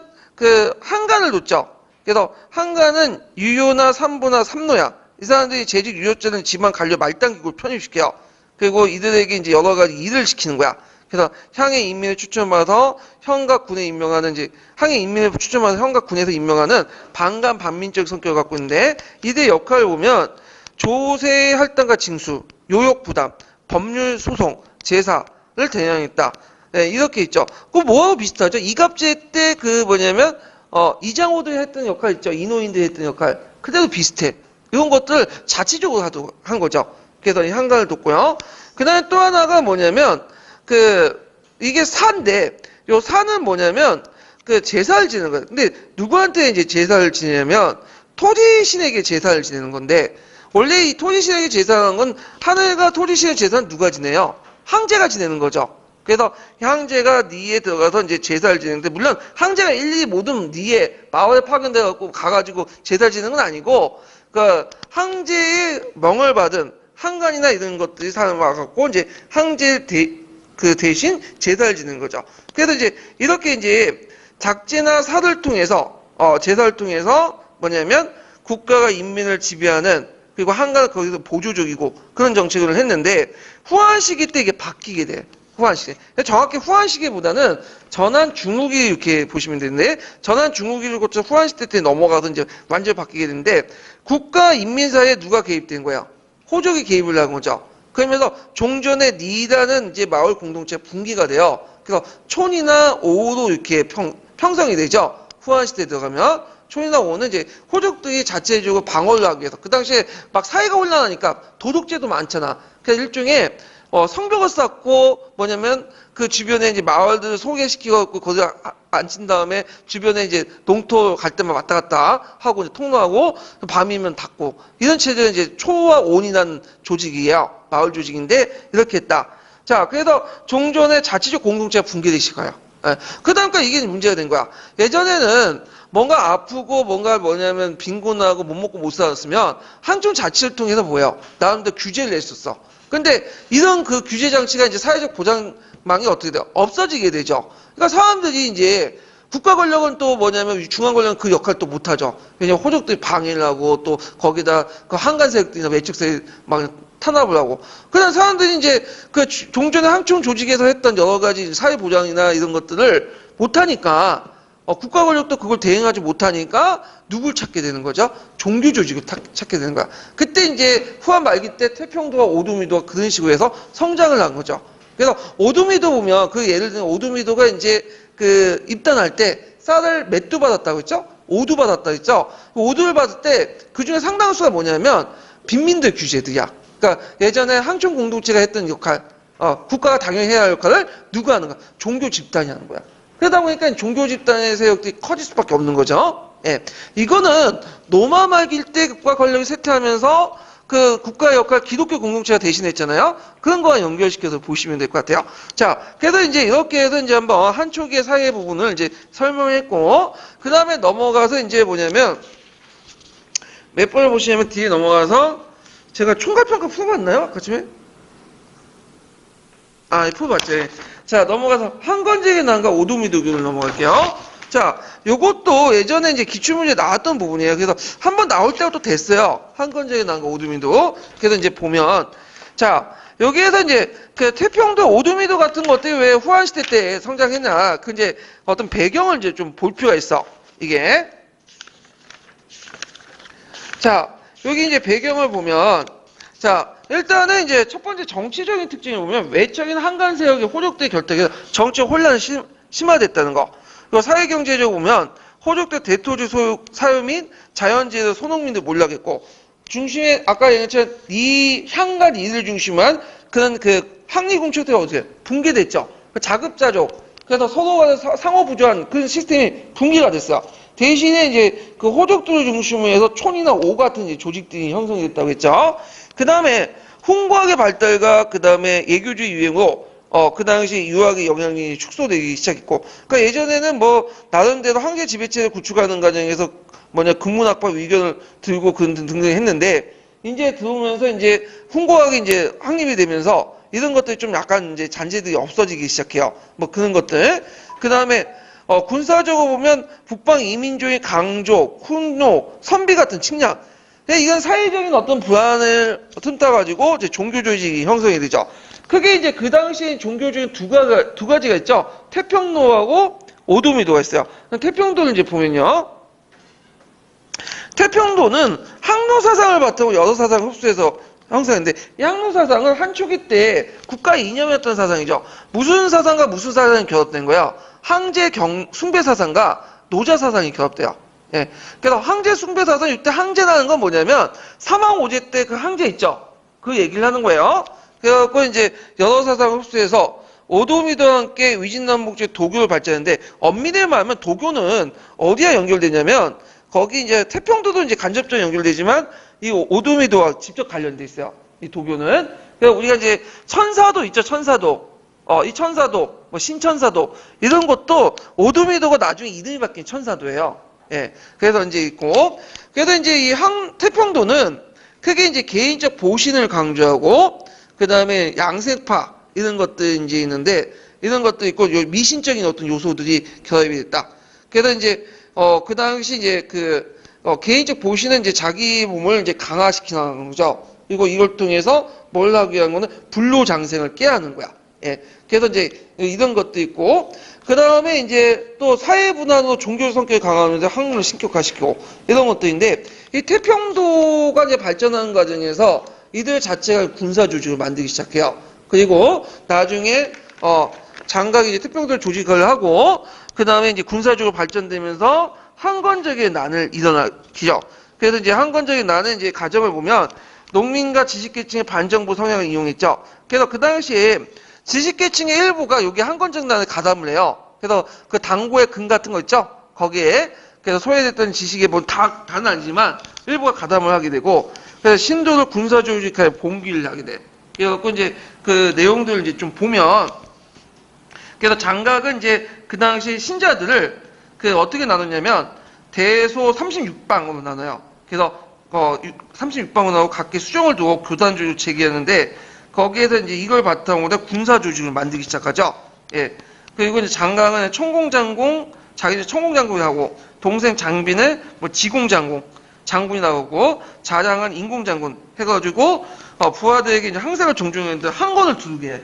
한간을 놓죠. 그래서 한간은 유효나 삼부나 삼노야. 이 사람들이 재직 유효자는 지방 관료 말단기구를 편입시켜요. 그리고 이들에게 이제 여러 가지 일을 시키는 거야. 그래서 향의 인민을 추천받아서 현과 군에 임명하는 향의 인민을 추천받아서 현과 군에서 임명하는 반간 반민적 성격을 갖고 있는데 이들의 역할을 보면 조세 할당과 징수, 요역 부담, 법률 소송, 제사, 를 대항했다. 네, 이렇게 있죠. 그 뭐하고 비슷하죠? 이갑제 때 그 뭐냐면 이장호들이 했던 역할 있죠. 이노인들이 했던 역할. 그대로 비슷해. 이런 것들 자치적으로 한 거죠. 그래서 이 한간을 뒀고요. 그 다음에 또 하나가 뭐냐면 이게 사인데 요 사는 뭐냐면 그 제사를 지내는 거예요. 근데 누구한테 이제 제사를 지내냐면 토지신에게 제사를 지내는 건데 원래 이 토지신에게 제사하는 건 하늘과 토지신의 제사는 누가 지내요? 황제가 지내는 거죠. 그래서 황제가 니에 들어가서 이제 제사를 지내는데 물론 황제가 일일이 모든 니에 마을에 파견돼 갖고 가가지고 제사를 지내는 건 아니고 그 황제의 명을 받은 한간이나 이런 것들이 사람 와갖고 이제 황제 대신 제사를 지내는 거죠. 그래서 이제 이렇게 이제 작제나 사를 통해서 제사를 통해서 뭐냐면 국가가 인민을 지배하는 그리고 한간은 거기서 보조적이고 그런 정책을 했는데 후한 시기 때 이게 바뀌게 돼. 후한 시기. 정확히 후한 시기보다는 전한 중후기 이렇게 보시면 되는데 전한 중후기를 거쳐 후한 시대 때 넘어가서 이제 완전히 바뀌게 되는데 국가 인민 사이에 누가 개입된 거야? 호족이 개입을 한 거죠. 그러면서 종전의 니다는 이제 마을 공동체 분기가 돼요. 그래서 촌이나 오로 이렇게 형성이 되죠. 후한 시대에 들어가면 촌이나 오는 이제 호족들이 자체적으로 방어를 하기 위해서 그 당시에 막 사회가 혼란하니까 도둑죄도 많잖아. 그래서 일종의 성벽을 쌓고 뭐냐면 그 주변에 이제 마을들을 소개시키고 거기 앉힌 다음에 주변에 이제 농토 갈 때만 왔다 갔다 하고 이제 통로하고 밤이면 닫고 이런 체제는 이제 초와 온이라는 조직이에요. 마을 조직인데 이렇게 했다. 자, 그래서 종전의 자치적 공동체가 붕괴되기 시작해요. 그다음까 이게 문제가 된 거야. 예전에는 뭔가 아프고 뭔가 뭐냐면 빈곤하고 못 먹고 못 살았으면 한쪽 자치를 통해서 뭐예요? 나름대로 규제를 냈었어. 근데 이런 그 규제 장치가 이제 사회적 보장망이 어떻게 돼요? 없어지게 되죠. 그러니까 사람들이 이제 국가 권력은 또 뭐냐면 중앙 권력은 그 역할을 또 못하죠. 왜냐면 호족들이 방해를 하고 또 거기다 그 한간 세력들이나 외측 세력 막 탄압을 하고. 그런 사람들이 이제 그 종전의 항총 조직에서 했던 여러 가지 사회 보장이나 이런 것들을 못하니까 국가 권력도 그걸 대응하지 못하니까 누굴 찾게 되는 거죠? 종교 조직을 찾게 되는 거야. 그때 이제 후한 말기 때 태평도와 오두미도가 그런 식으로 해서 성장을 한 거죠. 그래서 오두미도 보면 그 예를 들면 오두미도가 이제 그 입단할 때 쌀을 몇 두 받았다고 했죠? 5두 받았다고 했죠? 5두를 받을 때 그 중에 상당수가 뭐냐면 빈민들 규제들이야. 그러니까 예전에 항총 공동체가 했던 역할, 국가가 당연히 해야 할 역할을 누가 하는가? 종교 집단이 하는 거야. 그러다 보니까 종교 집단의 세력들이 커질 수밖에 없는 거죠. 예. 이거는 노마 말기일 때 국가 권력이 쇠퇴하면서 그 국가의 역할 기독교 공동체가 대신했잖아요. 그런 거와 연결시켜서 보시면 될 것 같아요. 자, 그래서 이제 이렇게 해서 이제 한번 한 초기의 사회 부분을 이제 설명했고, 그 다음에 넘어가서 이제 뭐냐면, 몇 번을 보시냐면 뒤에 넘어가서 제가 총괄평가 풀어봤나요? 아까 전에? 풀어봤죠. 자, 넘어가서 한건제의 난과 오두미도교를 넘어갈게요. 자, 요것도 예전에 이제 기출문제 나왔던 부분이에요. 그래서 한번 나올 때가 또 됐어요. 한건제의 난과 오두미도. 그래서 이제 보면, 자, 여기에서 이제 그 태평도 오두미도 같은 것들이 왜 후한시대 때 성장했냐. 그 이제 어떤 배경을 이제 좀 볼 필요가 있어. 이게. 자, 여기 이제 배경을 보면, 자, 일단은 이제 첫 번째 정치적인 특징을 보면 외적인 한간 세력의 호족대 결탁에서 정치적 혼란이 심화됐다는 거. 그리고 사회경제적으로 보면 호족대 대토지 소유 사유 및 자연지에서 소농민들 몰락했고 중심에 아까 얘기했지만 이 향간 이를 중심한 그런 그 황리공척대가 어떻게 붕괴됐죠. 자급자족. 그래서 서로가 상호부조한 그런 시스템이 붕괴가 됐어요. 대신에 이제 그 호족들을 중심으로 해서 촌이나 오 같은 이제 조직들이 형성이 됐다고 했죠. 그 다음에 홍보학의 발달과 그 다음에 예교주의 유행으로 그 당시 유학의 영향이 축소되기 시작했고, 그러니까 예전에는 뭐 나름대로 황제 지배체를 구축하는 과정에서 국문학파 의견을 들고 등등 했는데 이제 들어오면서 이제 홍보학이 이제 확립이 되면서 이런 것들이 좀 약간 이제 잔재들이 없어지기 시작해요. 뭐 그런 것들. 그 다음에 군사적으로 보면 북방 이민족의 강조, 훈노, 선비 같은 측량. 이건 사회적인 어떤 불안을 틈타가지고 이제 종교조직이 형성이 되죠. 그게 이제 그 당시에 종교조직 두 가지가 있죠. 태평로하고 오두미도가 있어요. 태평도를 이제 보면요. 태평도는 항로 사상을 바탕으로 여러 사상을 흡수해서 항상 근데 이 항로 사상은 한 초기 때 국가 이념이었던 사상이죠. 무슨 사상과 무슨 사상이 결합된 거예요? 황제 숭배 사상과 노자 사상이 결합돼요. 예. 그래서 황제 숭배 사상, 이때 황제라는 건 뭐냐면 사망오제 때 그 황제 있죠. 그 얘기를 하는 거예요. 그래갖고 이제 여러 사상을 흡수해서 오도미도와 함께 위진남북제 도교를 발전했는데, 엄밀히 말하면 도교는 어디에 연결되냐면 거기 이제 태평도도 이제 간접적으로 연결되지만 이 오도미도와 직접 관련돼 있어요. 이 도교는. 그래서 우리가 이제 천사도 있죠. 천사도. 이 천사도, 뭐 신천사도 이런 것도 오도미도가 나중에 이름이 바뀐 천사도예요. 예. 그래서 이제 있고, 그래서 이제 이 태평도는 크게 이제 개인적 보신을 강조하고, 그 다음에 양색파 이런 것들 이제 있는데, 이런 것도 있고, 미신적인 어떤 요소들이 결합이 됐다. 그래서 이제 그 당시 이제 개인적 보신은 이제 자기 몸을 이제 강화시키는 거죠. 그리고 이걸 통해서 뭘 하기 위한 거는 불로장생을 깨하는 거야. 예. 그래서 이제 이런 것도 있고, 그 다음에 이제 또 사회분화로 종교 성격이 강화하면서 학문을 신격화시키고 이런 것들인데, 이 태평도가 이제 발전하는 과정에서 이들 자체가 군사조직을 만들기 시작해요. 그리고 나중에 장각이 이제 태평도를 조직을 하고, 그 다음에 이제 군사적으로 발전되면서 항건적인 난을 일어나기죠. 그래서 이제 항건적인 난은 이제 가정을 보면 농민과 지식계층의 반정부 성향을 이용했죠. 그래서 그 당시에 지식계층의 일부가 여기 항건적 난을 가담을 해요. 그래서 그 당고의 금 같은 거 있죠? 거기에 그래서 소외됐던 지식의 뭐 다는 아니지만 일부가 가담을 하게 되고, 그래서 신도를 군사조직하여 봉기를 하게 돼. 그래갖고 이제 그 내용들을 이제 좀 보면, 그래서 장각은 이제 그 당시 신자들을 어떻게 나눴냐면 대소 36방으로 나눠요. 그래서 36방으로 나누고 각기 수종을 두고 교단조직을 제기했는데, 거기에서 이제 이걸 바탕으로 군사조직을 만들기 시작하죠. 예. 그리고 이제 장각은 총공장공, 자기는 총공장공이 하고, 동생 장비는 뭐 지공장공, 장군이 나오고, 자장은 인공장군 해가지고, 부하들에게 이제 항색을 존중했는데 항건을 두르게 해.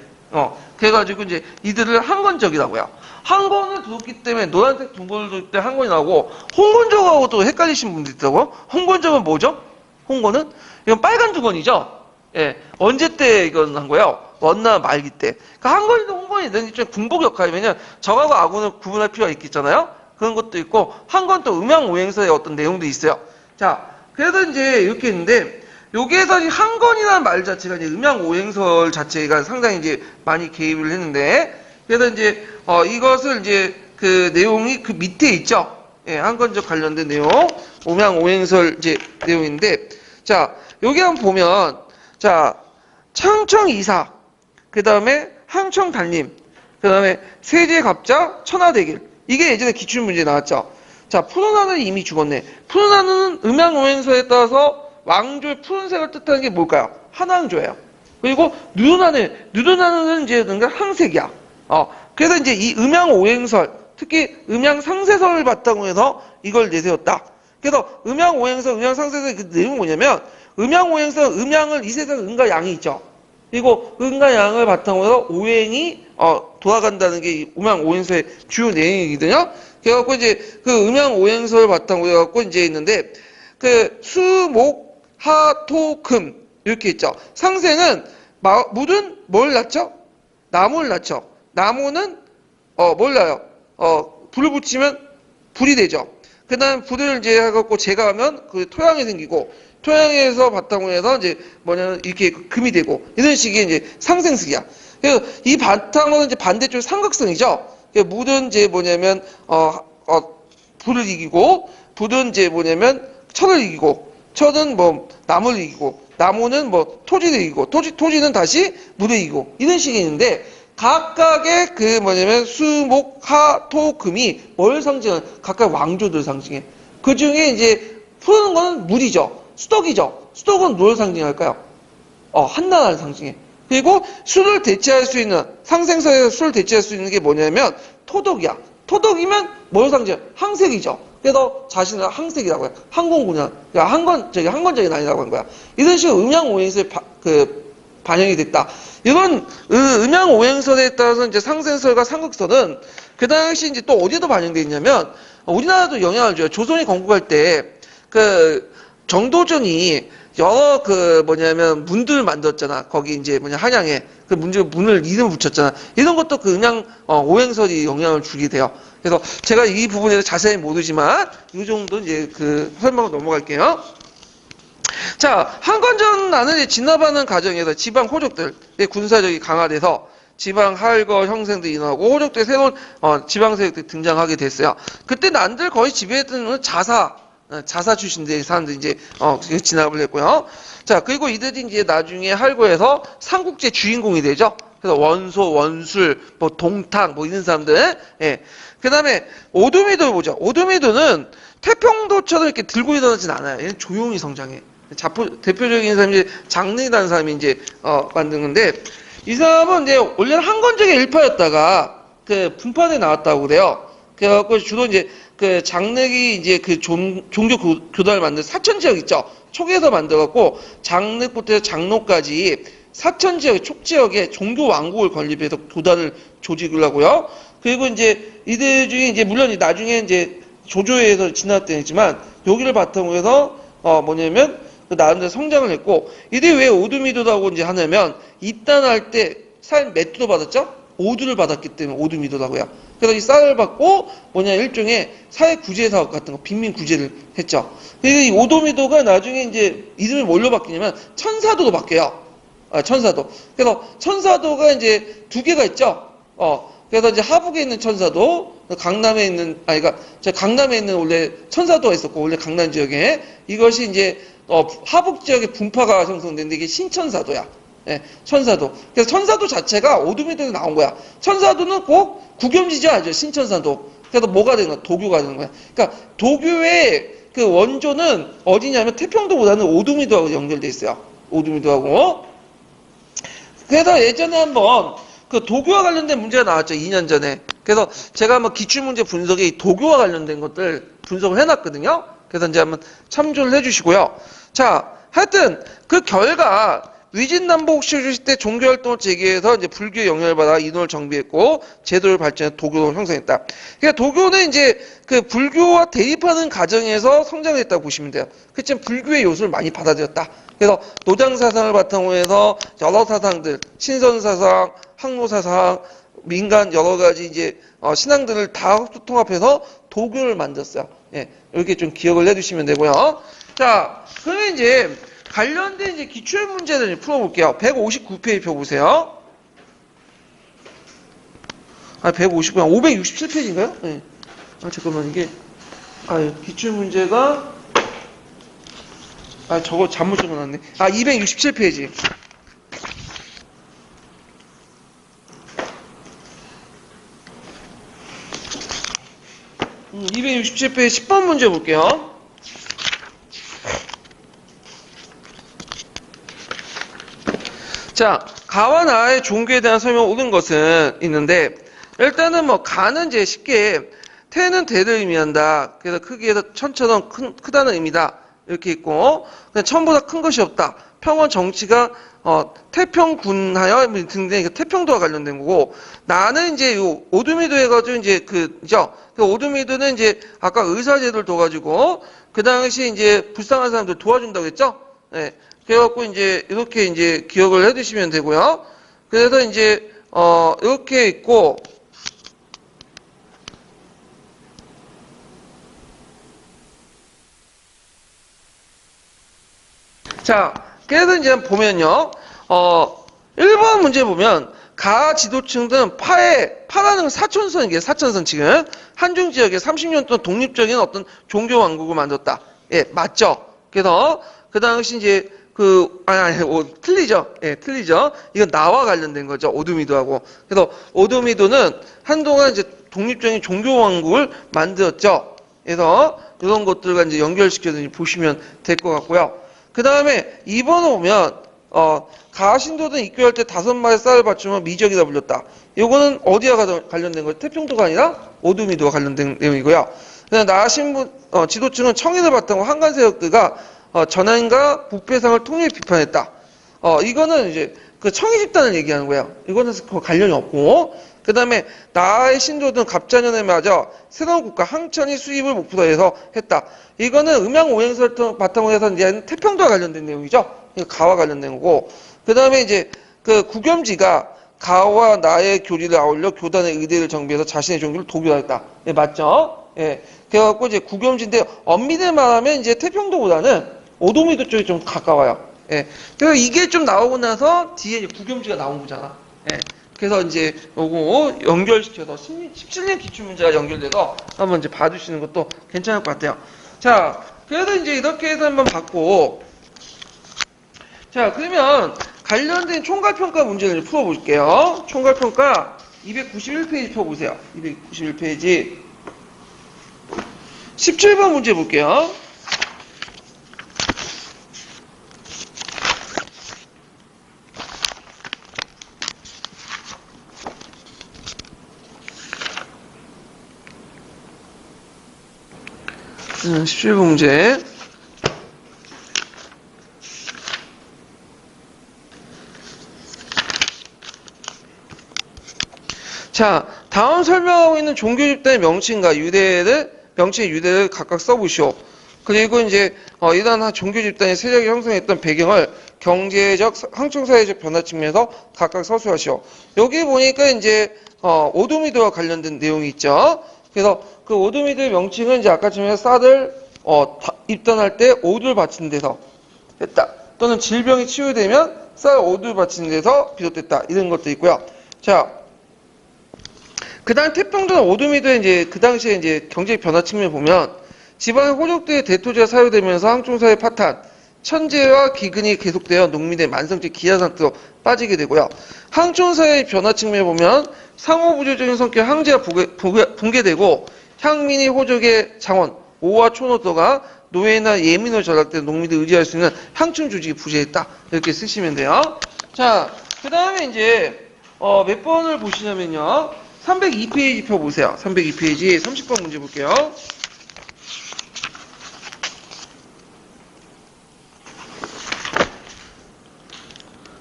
그래가지고 이제 이들을 항건적이라고요. 항건을 두었기 때문에 노란색 둥건을 두을 때 항건이 나오고, 홍건적하고 또 헷갈리신 분들 있다고. 홍건적은 뭐죠? 홍건은? 이건 빨간 두건이죠? 예. 언제 때 이건 한 거예요? 원나 말기 때. 그러니까 항건이든 홍건이든 좀 군복 역할이면 적하고 아군을 구분할 필요가 있겠잖아요? 그런 것도 있고, 항건 또 음양오행서의 어떤 내용도 있어요. 자, 그래서 이제 이렇게 있는데, 여기에서 이 항건이라는 말 자체가 이제 음양오행설 자체가 상당히 이제 많이 개입을 했는데, 그래서 이제 이것을 이제 그 내용이 그 밑에 있죠. 예, 항건적 관련된 내용, 음양오행설 이제 내용인데, 자, 여기 한번 보면, 자, 창청이사, 그 다음에 항청달림, 그 다음에 세제갑자, 천하대길. 이게 예전에 기출문제에 나왔죠. 자, 푸른하늘이 이미 죽었네. 푸른하늘은 음양오행서에 따라서 왕조의 푸른색을 뜻하는 게 뭘까요? 한왕조예요. 그리고 누른하늘은 이제 뭔가 항색이야. 그래서 이제 이 음양오행설, 특히 음양상세설을 바탕으로 해서 이걸 내세웠다. 그래서 음양오행설, 음양상세설의 그 내용은 뭐냐면, 음양오행설, 음양을 이 세상 음과 양이 있죠. 그리고 음과 양을 바탕으로 해서 오행이 돌아간다는 게 이 음양오행설의 주요 내용이거든요. 그래갖고 이제 그 음양오행설을 바탕으로 해갖고 이제 있는데, 그 수, 목, 하, 토, 금 이렇게 있죠. 상생은 물은 뭘 낳죠? 나무를 낳죠. 나무는 뭘 낳아요? 불을 붙이면 불이 되죠. 그 다음 불을 이제 해갖고 제거하면 그 토양이 생기고, 토양에서 바탕으로 해서 이제 뭐냐면 이렇게 금이 되고, 이런 식의 이제 상생식이야. 그래서 이 바탕으로 이제 반대쪽 삼각성이죠. 물은 이제 뭐냐면 불을 이기고, 불은 이제 뭐냐면 철을 이기고, 철은 뭐 나무를 이기고, 나무는 뭐 토지를 이기고, 토지는 다시 물을 이기고, 이런 식이 있는데, 각각의 그 뭐냐면 수, 목, 하, 토, 금이 뭘 상징해? 각각 왕조들 상징해. 그 중에 이제 푸는 거는 물이죠. 수덕이죠. 수덕은 뭘 상징할까요? 한나라를 상징해. 그리고 수를 대체할 수 있는, 상생서에서 수를 대체할 수 있는 게 뭐냐면 토덕이야. 토덕이면 뭘 상징해? 항색이죠. 그래서 자신을 항색이라고 해요. 항공군이야. 항건적인 아니라고 한 거야. 이런 식으로 음양오행설에 반영이 됐다. 이런 음양오행설에 따라서 이제 상생설과 상극설은 그 당시 이제 또 어디에도 반영돼 있냐면, 우리나라도 영향을 줘요. 조선이 건국할 때 정도전이 여러 문들을 만들었잖아. 거기 이제 한양에 그 문을 이름 붙였잖아. 이런 것도 그냥 오행설이 영향을 주게 돼요. 그래서 제가 이 부분에 대해서 자세히 모르지만 이 정도 이제 설명으로 넘어갈게요. 자, 한건전 안을 진압하는 과정에서 지방 호족들 군사력이 강화돼서 지방 하을거 형성도 일어나고 호족들의 새로운 지방 세력들이 등장하게 됐어요. 그때 난들 거의 지배했던 자사 출신들의 사람들이 이제 진압을 했고요. 자, 그리고 이들이 이제 나중에 할거에서 삼국지 주인공이 되죠. 그래서 원소, 원술, 동탁 이런 사람들. 예. 그다음에 오도미도를 보죠. 오도미도는 태평도처럼 이렇게 들고 일어나진 않아요. 얘는 조용히 성장해. 대표적인 사람이 이제 장르라는 사람이 이제 만든 건데, 이 사람은 이제 원래는 한건적의 일파였다가 분판에 나왔다고 그래요. 그래갖고 주로 이제 장르기 이제 종교 교단을 만든 사천 지역 있죠. 촉에서 만들었고 장르부터 장로까지 사천 지역 촉지역에 종교 왕국을 건립해서 교단을 조직을 하고요. 그리고 이제 이들 중에 이제 물론 나중에 이제 조조에서 진압되지만 여기를 바탕으로 해서 나름대로 성장을 했고, 이들이 왜 오두미도라고 이제 하냐면 입단할 때 쌀 몇 도 받았죠? 5두를 받았기 때문에 오두미도라고요. 그래서 이 쌀을 받고 일종의 사회 구제 사업 같은 거, 빈민 구제를 했죠. 그래서 이 오도미도가 나중에 이제 이름이 뭘로 바뀌냐면 천사도로 바뀌어요. 천사도. 그래서 천사도가 이제 두 개가 있죠. 그래서 이제 하북에 있는 천사도, 강남에 있는, 강남에 있는 원래 천사도가 있었고, 원래 강남 지역에 이것이 이제 하북 지역의 분파가 형성됐는데 이게 신천사도야. 예, 천사도. 그래서 천사도 자체가 오두미도에서 나온 거야. 천사도는 꼭 국염지죠, 알죠? 신천사도. 그래서 뭐가 되는 거야? 도교가 되는 거야. 그러니까 도교의 원조는 어디냐면 태평도보다는 오두미도하고 연결돼 있어요. 오두미도하고. 그래서 예전에 한번 도교와 관련된 문제가 나왔죠. 2년 전에. 그래서 제가 한번 기출문제 분석에 이 도교와 관련된 것들 분석을 해놨거든요. 그래서 이제 한번 참조를 해주시고요. 자, 하여튼 그 결과 위진남북 시주시 때 종교활동을 재개해서 이제 불교의 영향을 받아 인원을 정비했고 제도를 발전해 도교를 형성했다. 그러니까 도교는 이제 불교와 대립하는 과정에서 성장했다고 보시면 돼요. 그렇지만 불교의 요소를 많이 받아들였다. 그래서 노장 사상을 바탕으로 해서 여러 사상들, 신선 사상, 항로 사상, 민간 여러 가지 이제 신앙들을 다 통합해서 도교를 만들었어요. 예, 이렇게 좀 기억을 해두시면 되고요. 자, 그러면 이제 관련된 이제 기출 문제를 풀어볼게요. 159페이지 펴보세요. 159, 567페이지인가요? 네. 잠깐만, 이게, 기출 문제가, 저거 잘못 적어놨네. 267페이지. 267페이지 10번 문제 볼게요. 자, 가와 나의 종교에 대한 설명 옳은 것은 있는데, 일단은 가는 이제 쉽게 태는 대를 의미한다. 그래서 크기에서 천처럼 크다는 의미다. 이렇게 있고, 천보다 큰 것이 없다. 평원 정치가 태평군하여 등등 태평도와 관련된 거고, 나는 이제 요 오두미도 해가지고 이제 그죠? 오두미도는 이제 아까 의사제도를 둬가지고 그 당시 이제 불쌍한 사람들 도와준다고 했죠? 네. 그래갖고 이제 이렇게 이제 기억을 해두시면 되고요. 그래서 이제 이렇게 있고, 자, 그래서 이제 보면요, 1번 문제 보면 가 지도층은 파라는 사천선이에요. 사천선 지금 한중 지역에 30년 동안 독립적인 어떤 종교 왕국을 만들었다. 예, 맞죠? 그래서 그 당시 이제 틀리죠. 예, 틀리죠. 이건 나와 관련된 거죠. 오두미도하고. 그래서 오두미도는 한동안 이제 독립적인 종교 왕국을 만들었죠. 그래서 이런 것들과 이제 연결시켜서 보시면 될 것 같고요. 그 다음에 2번을 보면, 가신도든 입교할 때 5마리 쌀을 바치면 미적이다 불렸다. 요거는 어디와 관련된 거예요? 태평도가 아니라 오두미도와 관련된 내용이고요. 나신부, 지도층은 청인을 바탕으로 한간 세력들과 전한과 북배상을 통일해 비판했다. 이거는 이제 그 청일 집단을 얘기하는 거예요. 이거는 관련이 없고. 그 다음에 나의 신도든 갑자년에 맞아 새로운 국가 항천이 수입을 목표로 해서 했다. 이거는 음양 오행설 바탕으로 해서 이제 태평도와 관련된 내용이죠. 가와 관련된 거고. 그 다음에 이제 그 구겸지가 가와 나의 교리를 아울러 교단의 의대를 정비해서 자신의 종교를 독일화했다. 네, 맞죠? 예. 그래갖고 이제 구겸지인데 엄밀히 말하면 이제 태평도보다는 오도미도 쪽이 좀 가까워요. 예. 그래서 이게 좀 나오고 나서 뒤에 이제 구겸지가 나온 거잖아. 예. 그래서 이제 요거 연결시켜서 17년 기출문제가 연결돼서 한번 이제 봐주시는 것도 괜찮을 것 같아요. 자, 그래서 이제 이렇게 해서 한번 봤고, 자, 그러면 관련된 총괄평가 문제를 풀어볼게요. 총괄평가 291페이지 펴보세요. 291페이지. 17번 문제 볼게요. 자, 17번 문제. 자, 다음 설명하고 있는 종교 집단의 명칭과 명칭의 유대를 각각 써보시오. 그리고 이제 이러한 종교 집단의 세력이 형성했던 배경을 경제적, 항충사회적 변화 측면에서 각각 서술하시오. 여기 보니까 이제 오도미드와 관련된 내용이 있죠. 그래서 그 오도미드의 명칭은 이제 아까처럼 쌀을 입단할 때 오두를 바치는 데서 했다. 또는 질병이 치유되면 쌀 오두를 바치는 데서 비롯됐다. 이런 것도 있고요. 자, 그 다음 태평도나 오도미드의 이제 그 당시에 이제 경제 변화 측면을 보면 지방의 호족들의 대토지가 사유되면서 항충사회 파탄, 천재와 기근이 계속되어 농민의 만성적 기아 상태로 빠지게 되고요. 항충사회의 변화 측면을 보면 상호부조적인 성격 항제가 붕괴되고 향민이 호족의 장원, 오와 초노도가 노예나 예민으로 전락된 농민들 의지할 수 있는 항충 조직이 부재했다. 이렇게 쓰시면 돼요. 자, 그 다음에 이제 몇 번을 보시냐면요. 302페이지 펴보세요. 302페이지 30번 문제 볼게요.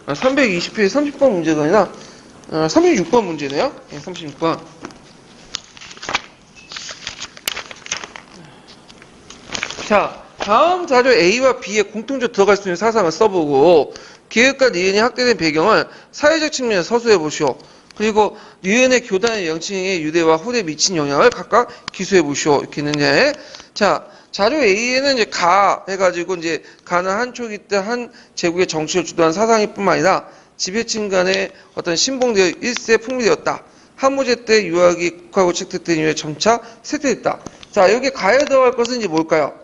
아, 320페이지 30번 문제가 아니라 36번 문제네요. 네, 36번. 자, 다음 자료 A와 B에 공통적으로 들어갈 수 있는 사상을 써보고 기획과 니은이 확대된 배경을 사회적 측면에서 서술해 보시오. 그리고 니은의 교단의 명칭의 유대와 후대에 미친 영향을 각각 기수해 보시오. 이렇게 있는데, 자, 자료 A에는 이제 가 해가지고 이제 가는 한 촉이 때 한 제국의 정치를 주도한 사상일 뿐만 아니라 지배층 간의 어떤 신봉되어 일세 풍미되었다. 한무제 때 유학이 국하고 책택된 이후에 점차 쇠퇴했다. 자, 여기 가에 들어갈 것은 이제 뭘까요?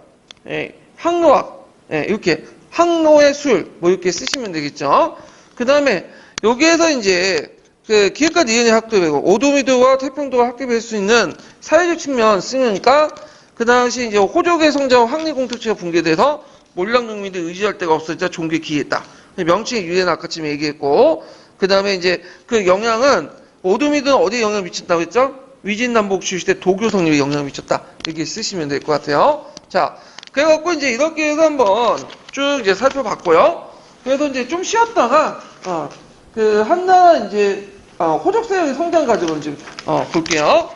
예, 항로학. 예, 이렇게 항로의 술 뭐 이렇게 쓰시면 되겠죠. 그 다음에 여기에서 이제 그 기획과 니은의 학도되고 오도미도와 태평도가 학교할 수 있는 사회적 측면 쓰니까 그 당시 이제 호족의 성장과 황리 공통체가 붕괴돼서 몰락 농민들이 의지할 데가 없어지자 종교에 기했다. 명칭의 유대는 아까쯤 얘기했고 그 다음에 이제 그 영향은 오도미도는 어디에 영향을 미친다고 했죠? 위진남북 시대 도교 성립에 영향을 미쳤다. 이렇게 쓰시면 될 것 같아요. 자, 그래갖고 이제 이렇게 해서 한번 쭉 이제 살펴봤고요. 그래서 이제 좀 쉬었다가 그 한나라 이제 호적 세력의 성장 과정을 좀 볼게요.